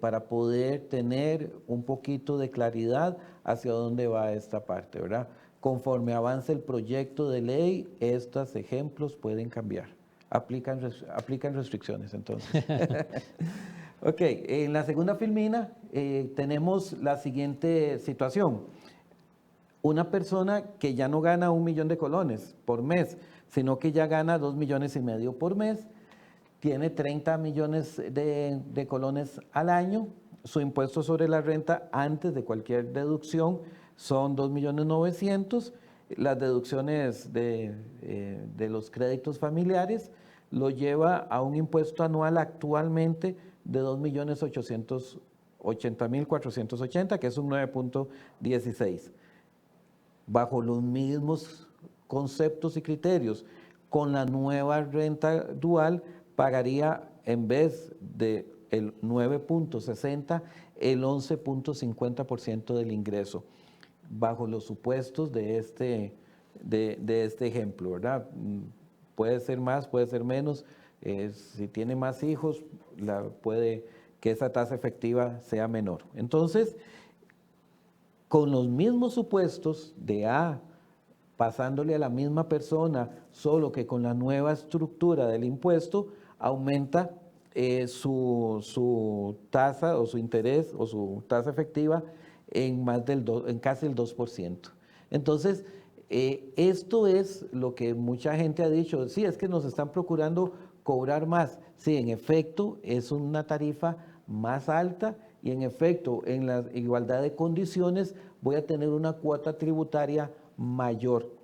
para poder tener un poquito de claridad hacia dónde va esta parte, ¿verdad? Conforme avance el proyecto de ley, estos ejemplos pueden cambiar. Aplican restricciones, entonces. Ok, en la segunda filmina tenemos la siguiente situación. Una persona que ya no gana 1 millón de colones por mes, sino que ya gana 2,5 millones por mes, tiene 30 millones de colones al año, su impuesto sobre la renta antes de cualquier deducción son 2,900,000, las deducciones de los créditos familiares lo lleva a un impuesto anual actualmente de 2,880,480, que es un 9.16. Bajo los mismos conceptos y criterios, con la nueva renta dual pagaría en vez de el 9.60, el 11.50% del ingreso, bajo los supuestos de este ejemplo, ¿verdad? Puede ser más, puede ser menos. Si tiene más hijos, puede que esa tasa efectiva sea menor. Entonces, con los mismos supuestos de A, pasándole a la misma persona, solo que con la nueva estructura del impuesto, aumenta su tasa o su interés o su tasa efectiva en casi el 2%. Entonces, esto es lo que mucha gente ha dicho, sí, es que nos están procurando cobrar más. Sí, en efecto, es una tarifa más alta y en efecto, en la igualdad de condiciones, voy a tener una cuota tributaria mayor.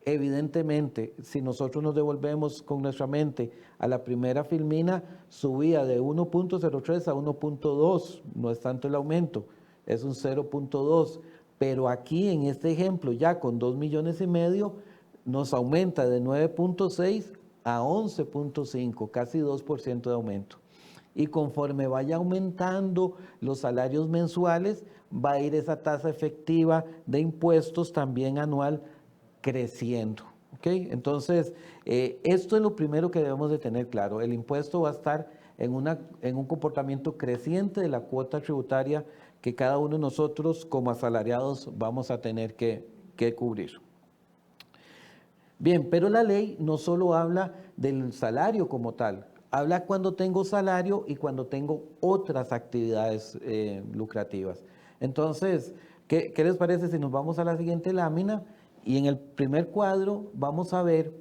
Evidentemente, si nosotros nos devolvemos con nuestra mente a la primera filmina, subía de 1.03 a 1.2, no es tanto el aumento, es un 0.2, pero aquí en este ejemplo, ya con 2,5 millones, nos aumenta de 9.6 a 11.5, casi 2% de aumento. Y conforme vaya aumentando los salarios mensuales, va a ir esa tasa efectiva de impuestos también anual creciendo. ¿Okay? Entonces, esto es lo primero que debemos de tener claro. El impuesto va a estar en un comportamiento creciente de la cuota tributaria que cada uno de nosotros como asalariados vamos a tener que cubrir. Bien, pero la ley no solo habla del salario como tal, habla cuando tengo salario y cuando tengo otras actividades lucrativas. Entonces, ¿qué les parece si nos vamos a la siguiente lámina? Y en el primer cuadro vamos a ver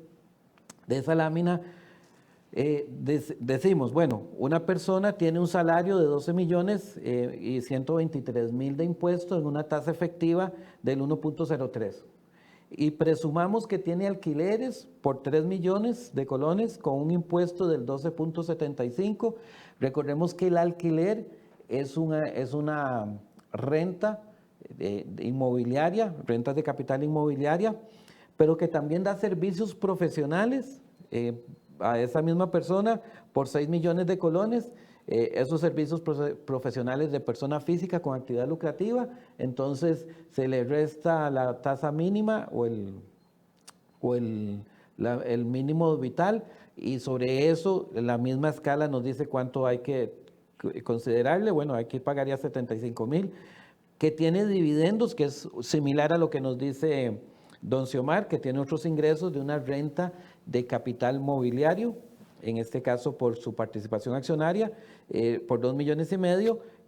de esa lámina, decimos, bueno, una persona tiene un salario de 12,123,000 de impuestos en una tasa efectiva del 1.03. Y presumamos que tiene alquileres por 3 millones de colones con un impuesto del 12.75. Recordemos que el alquiler es una renta inmobiliaria, rentas de capital inmobiliaria, pero que también da servicios profesionales a esa misma persona por 6 millones de colones. Esos servicios profesionales de persona física con actividad lucrativa, entonces se le resta la tasa mínima o el mínimo vital, y sobre eso la misma escala nos dice cuánto hay que considerarle. Bueno, aquí pagaría 75,000, que tiene dividendos, que es similar a lo que nos dice don Xiomar, que tiene otros ingresos de una renta de capital mobiliario, en este caso por su participación accionaria, por 2,5 millones,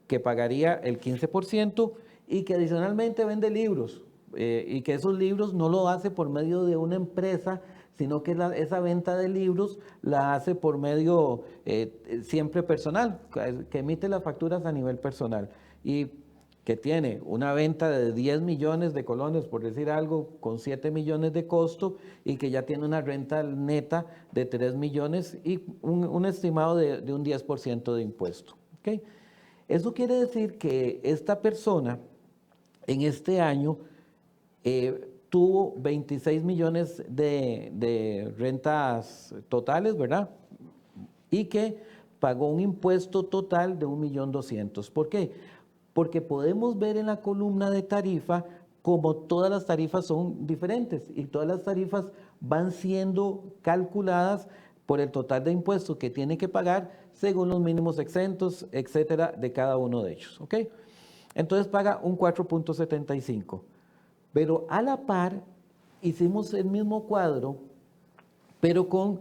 que pagaría el 15%, y que adicionalmente vende libros, y que esos libros no lo hace por medio de una empresa, sino que esa venta de libros la hace por medio siempre personal, que emite las facturas a nivel personal, y que tiene una venta de 10 millones de colones, por decir algo, con 7 millones de costo, y que ya tiene una renta neta de 3 millones y un estimado de un 10% de impuesto. ¿Okay? Eso quiere decir que esta persona en este año tuvo 26 millones de rentas totales, ¿verdad? Y que pagó un impuesto total de 1.200.000. ¿Por qué? Porque podemos ver en la columna de tarifa como todas las tarifas son diferentes y todas las tarifas van siendo calculadas por el total de impuestos que tiene que pagar según los mínimos exentos, etcétera, de cada uno de ellos. ¿Ok? Entonces paga un 4.75. Pero a la par hicimos el mismo cuadro, pero con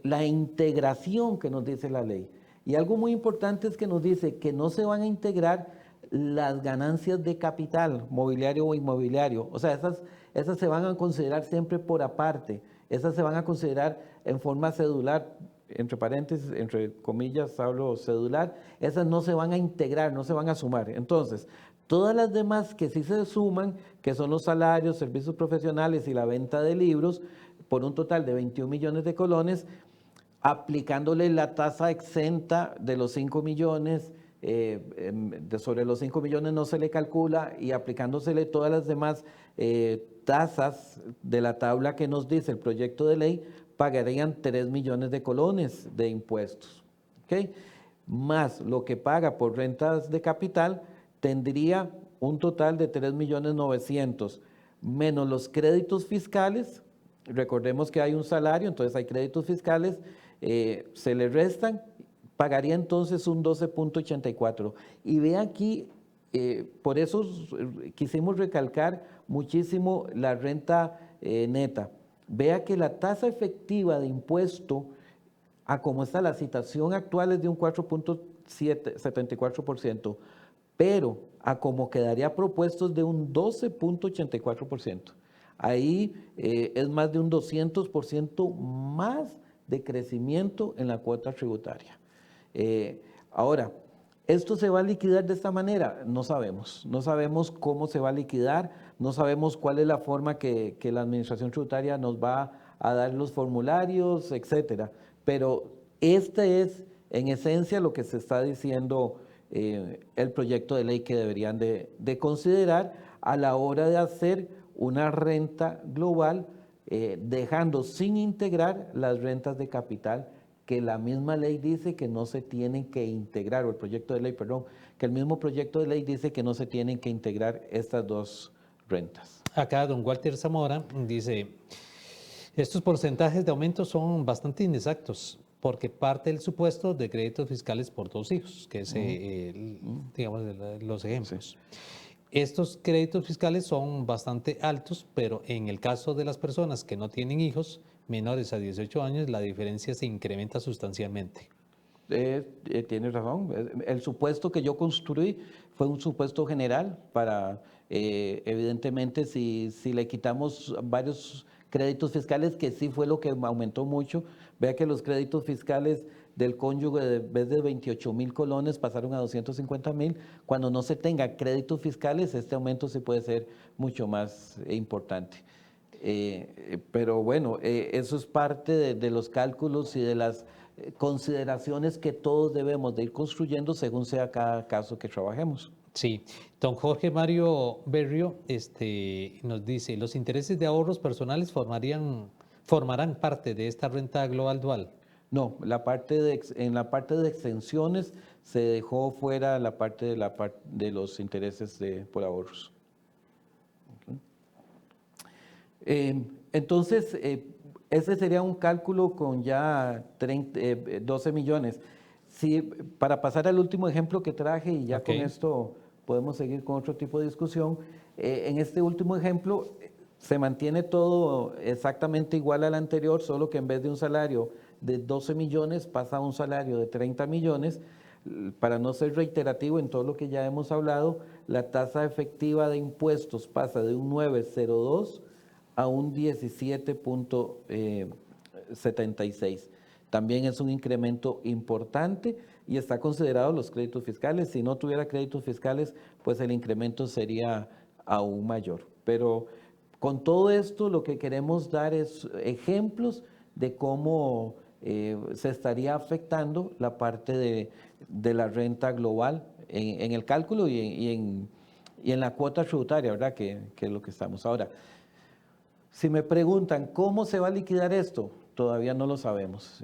la integración que nos dice la ley. Y algo muy importante es que nos dice que no se van a integrar las ganancias de capital, mobiliario o inmobiliario. O sea, esas se van a considerar siempre por aparte. Esas se van a considerar en forma cedular, entre paréntesis, entre comillas, hablo cedular. Esas no se van a integrar, no se van a sumar. Entonces, todas las demás que sí se suman, que son los salarios, servicios profesionales y la venta de libros, por un total de 21 millones de colones, aplicándole la tasa exenta de los 5 millones, sobre los 5 millones no se le calcula, y aplicándosele todas las demás tasas de la tabla que nos dice el proyecto de ley, pagarían 3 millones de colones de impuestos. ¿Okay? Más lo que paga por rentas de capital, tendría un total de 3.900.000, menos los créditos fiscales. Recordemos que hay un salario, entonces hay créditos fiscales, se le restan, pagaría entonces un 12.84. Y ve aquí, por eso quisimos recalcar muchísimo la renta neta. Vea que la tasa efectiva de impuesto, a como está la situación actual, es de un 4.74%, pero a como quedaría propuesto es de un 12.84%. Ahí es más de un 200% más de crecimiento en la cuota tributaria. Ahora, ¿esto se va a liquidar de esta manera? No sabemos. No sabemos cómo se va a liquidar, no sabemos cuál es la forma que la Administración Tributaria nos va a dar los formularios, etcétera. Pero este es, en esencia, lo que se está diciendo el proyecto de ley que deberían de considerar a la hora de hacer una renta global, dejando sin integrar las rentas de capital, que la misma ley dice que no se tienen que integrar, o el proyecto de ley, perdón, que el mismo proyecto de ley dice que no se tienen que integrar estas dos rentas. Acá don Walter Zamora dice, estos porcentajes de aumento son bastante inexactos, porque parte del supuesto de créditos fiscales por 2 hijos, que es, digamos, los ejemplos. Sí. Estos créditos fiscales son bastante altos, pero en el caso de las personas que no tienen hijos menores a 18 años, la diferencia se incrementa sustancialmente. Tienes razón. El supuesto que yo construí fue un supuesto general para, evidentemente, si le quitamos varios créditos fiscales, que sí fue lo que aumentó mucho. Vea que los créditos fiscales del cónyuge, en vez de 28.000 colones, pasaron a 250.000. Cuando no se tenga créditos fiscales, este aumento sí puede ser mucho más importante. Pero bueno, eso es parte de los cálculos y de las consideraciones que todos debemos de ir construyendo según sea cada caso que trabajemos. Sí, don Jorge Mario Berrio nos dice, ¿los intereses de ahorros personales formarán parte de esta renta global dual? No, en la parte de exenciones se dejó fuera la parte de los intereses por ahorros. Entonces, ese sería un cálculo con ya 12 millones. Sí, para pasar al último ejemplo que traje, y ya con esto podemos seguir con otro tipo de discusión, en este último ejemplo se mantiene todo exactamente igual al anterior, solo que en vez de un salario de 12 millones pasa a un salario de 30 millones. Para no ser reiterativo en todo lo que ya hemos hablado, la tasa efectiva de impuestos pasa de un 9.02 a un 17.76. También es un incremento importante y está considerado los créditos fiscales. Si no tuviera créditos fiscales, pues el incremento sería aún mayor. Pero con todo esto lo que queremos dar es ejemplos de cómo se estaría afectando la parte de la renta global en el cálculo y en la cuota tributaria, ¿verdad? Que es lo que estamos ahora. Si me preguntan cómo se va a liquidar esto, todavía no lo sabemos.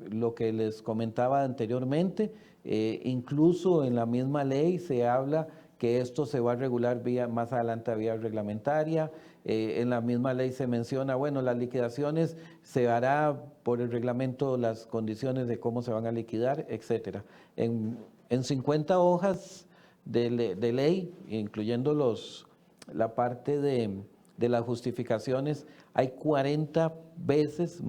Lo que les comentaba anteriormente, incluso en la misma ley se habla que esto se va a regular más adelante vía reglamentaria. En la misma ley se menciona, bueno, las liquidaciones se hará por el reglamento, las condiciones de cómo se van a liquidar, etcétera. En 50 hojas de ley, incluyendo la parte de las justificaciones, hay 40 veces,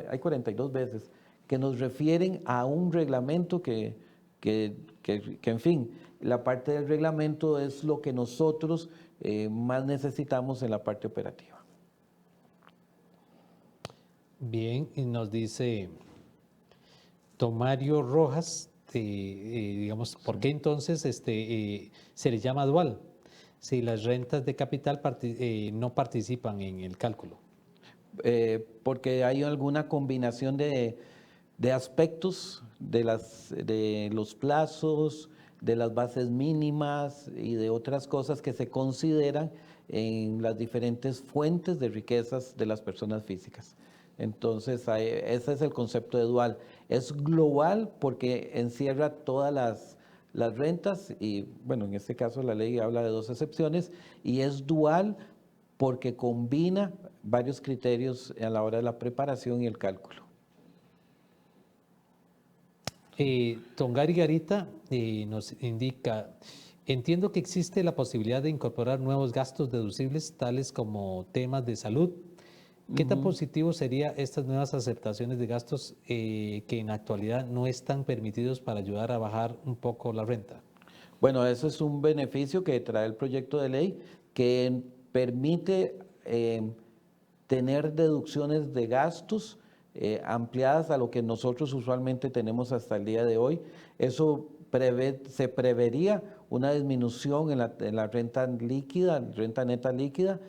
hay 42 veces que nos refieren a un reglamento que en fin, la parte del reglamento es lo que nosotros más necesitamos en la parte operativa. Bien, y nos dice don Mario Rojas, digamos, ¿por qué entonces se le llama dual si las rentas de capital no participan en el cálculo? Porque hay alguna combinación de aspectos de los plazos, de las bases mínimas y de otras cosas que se consideran en las diferentes fuentes de riquezas de las personas físicas. Entonces, ese es el concepto de dual. Es global porque encierra todas las rentas y, bueno, en este caso la ley habla de 2 excepciones, y es dual porque combina varios criterios a la hora de la preparación y el cálculo. Don Gary Garita nos indica, entiendo que existe la posibilidad de incorporar nuevos gastos deducibles, tales como temas de salud. ¿Qué tan positivo serían estas nuevas aceptaciones de gastos que en la actualidad no están permitidos para ayudar a bajar un poco la renta? Bueno, eso es un beneficio que trae el proyecto de ley que permite tener deducciones de gastos ampliadas a lo que nosotros usualmente tenemos hasta el día de hoy. Eso se prevería una disminución en la renta líquida, renta neta líquida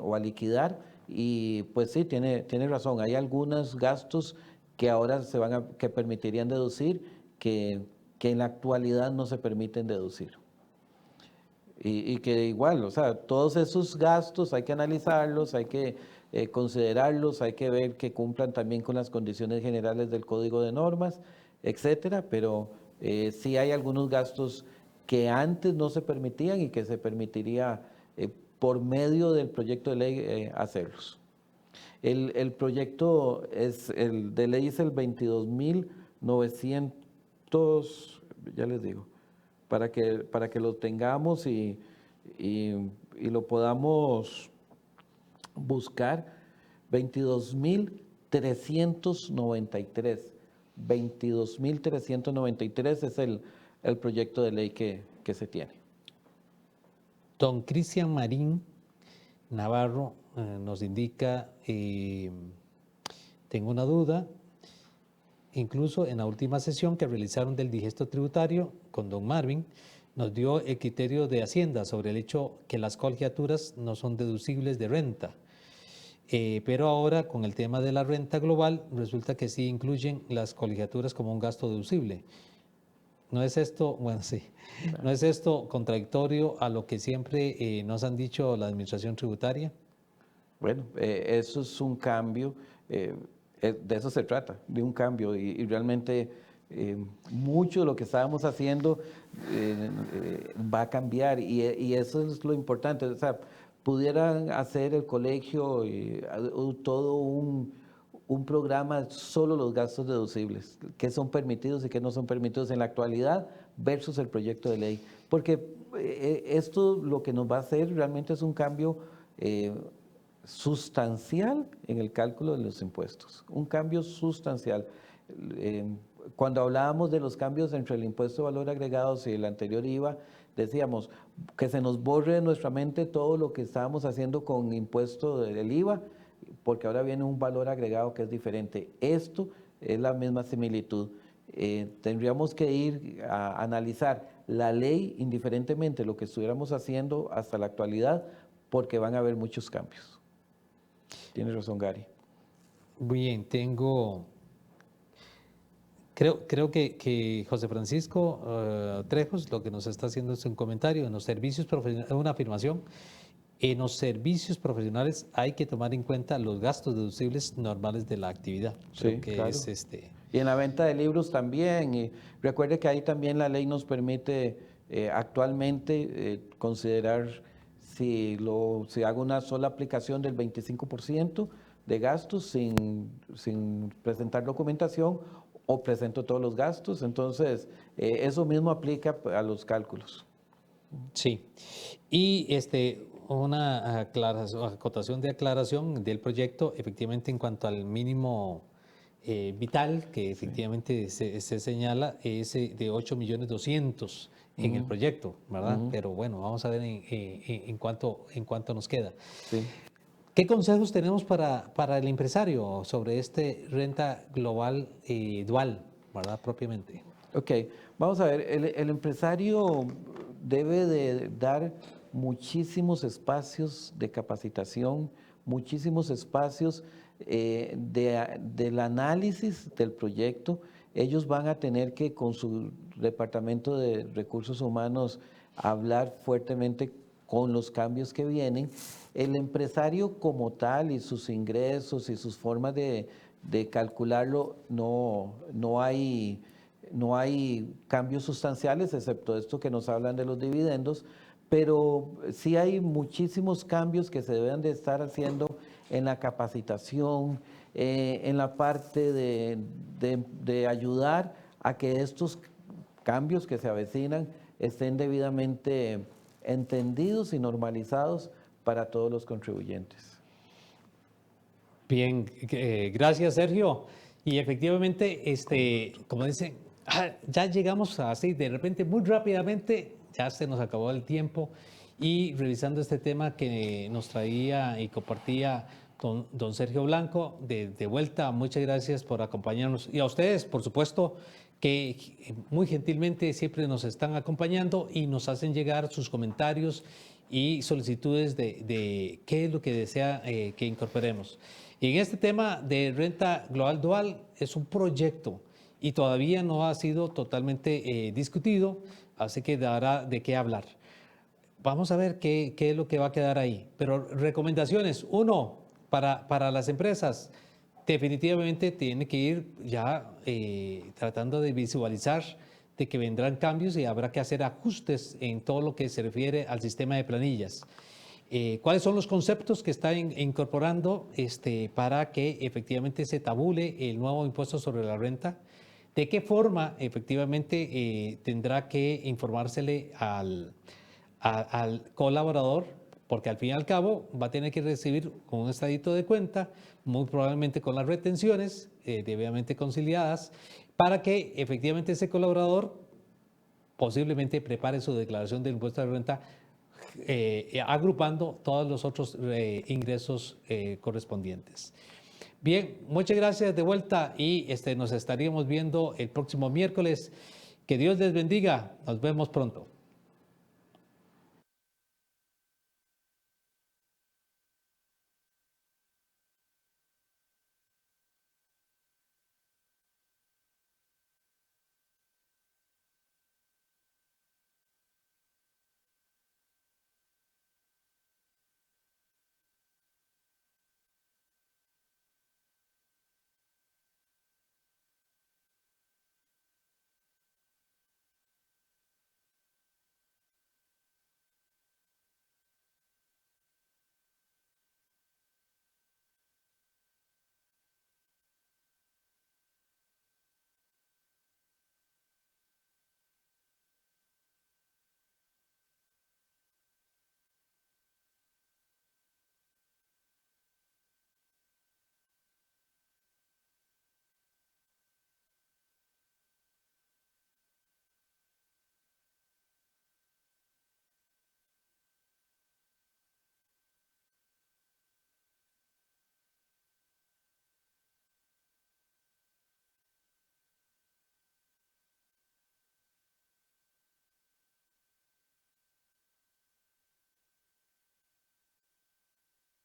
o a liquidar. Y pues sí, tiene razón, hay algunos gastos que ahora que permitirían deducir que en la actualidad no se permiten deducir. Y que igual, o sea, todos esos gastos hay que analizarlos, hay que considerarlos, hay que ver que cumplan también con las condiciones generales del Código de Normas, etcétera, pero sí hay algunos gastos que antes no se permitían y que se permitiría por medio del proyecto de ley hacerlos. El proyecto de ley es el 22.900, ya les digo, para que lo tengamos y lo podamos buscar. 22.393. 22.393 es el proyecto de ley que se tiene. Don Cristian Marín Navarro nos indica, tengo una duda, incluso en la última sesión que realizaron del digesto tributario con don Marvin, nos dio el criterio de Hacienda sobre el hecho que las colegiaturas no son deducibles de renta. Pero ahora con el tema de la renta global resulta que sí incluyen las colegiaturas como un gasto deducible. ¿No es esto, bueno, sí, no es esto contradictorio a lo que siempre nos han dicho la administración tributaria? Bueno, eso es un cambio, de eso se trata, de un cambio y realmente mucho de lo que estábamos haciendo va a cambiar y eso es lo importante. O sea, pudieran hacer el colegio todo un programa solo los gastos deducibles, que son permitidos y que no son permitidos en la actualidad versus el proyecto de ley. Porque esto lo que nos va a hacer realmente es un cambio sustancial en el cálculo de los impuestos, un cambio sustancial. Cuando hablábamos de los cambios entre el impuesto de valor agregado y el anterior IVA, decíamos que se nos borre de nuestra mente todo lo que estábamos haciendo con impuesto del IVA, porque ahora viene un valor agregado que es diferente. Esto es la misma similitud. Tendríamos que ir a analizar la ley indiferentemente de lo que estuviéramos haciendo hasta la actualidad, porque van a haber muchos cambios. Tienes razón, Gary. Bien, creo que José Francisco Trejos lo que nos está haciendo es un comentario en los servicios profesionales, una afirmación. en los servicios profesionales hay que tomar en cuenta los gastos deducibles normales de la actividad. Sí, que claro. es Y en la venta de libros también. Y recuerde que ahí también la ley nos permite actualmente considerar si hago una sola aplicación del 25% de gastos sin presentar documentación o presento todos los gastos. Entonces, eso mismo aplica a los cálculos. Sí. Y una acotación de aclaración del proyecto, efectivamente, en cuanto al mínimo vital, que efectivamente se señala, es de 8.200.000 en el proyecto, ¿verdad? Pero bueno, vamos a ver en cuánto nos queda. Sí. ¿Qué consejos tenemos para el empresario sobre renta global dual, ¿verdad? Propiamente. Ok, vamos a ver, el empresario debe de dar muchísimos espacios de capacitación, muchísimos espacios del análisis del proyecto. Ellos van a tener que, con su departamento de recursos humanos, hablar fuertemente con los cambios que vienen. El empresario como tal y sus ingresos y sus formas de calcularlo, no hay cambios sustanciales, excepto esto que nos hablan de los dividendos, pero sí hay muchísimos cambios que se deben de estar haciendo en la capacitación, en la parte de ayudar a que estos cambios que se avecinan estén debidamente entendidos y normalizados para todos los contribuyentes. Bien, gracias Sergio. Y efectivamente, como dicen, ya llegamos así, de repente, muy rápidamente, ya se nos acabó el tiempo. Y revisando este tema que nos traía y compartía don Sergio Blanco, de vuelta, muchas gracias por acompañarnos. Y a ustedes, por supuesto, que muy gentilmente siempre nos están acompañando y nos hacen llegar sus comentarios y solicitudes de qué es lo que desea que incorporemos. Y en este tema de renta global dual es un proyecto y todavía no ha sido totalmente discutido, así que dará de qué hablar. Vamos a ver qué es lo que va a quedar ahí. Pero recomendaciones, uno, para las empresas, definitivamente tiene que ir ya tratando de visualizar de que vendrán cambios y habrá que hacer ajustes en todo lo que se refiere al sistema de planillas. ¿Cuáles son los conceptos que están incorporando para que efectivamente se tabule el nuevo impuesto sobre la renta? ¿De qué forma efectivamente tendrá que informársele al colaborador? Porque al fin y al cabo va a tener que recibir con un estadito de cuenta, muy probablemente con las retenciones debidamente conciliadas, para que efectivamente ese colaborador posiblemente prepare su declaración del impuesto de renta agrupando todos los otros ingresos correspondientes. Bien, muchas gracias de vuelta y nos estaríamos viendo el próximo miércoles. Que Dios les bendiga. Nos vemos pronto.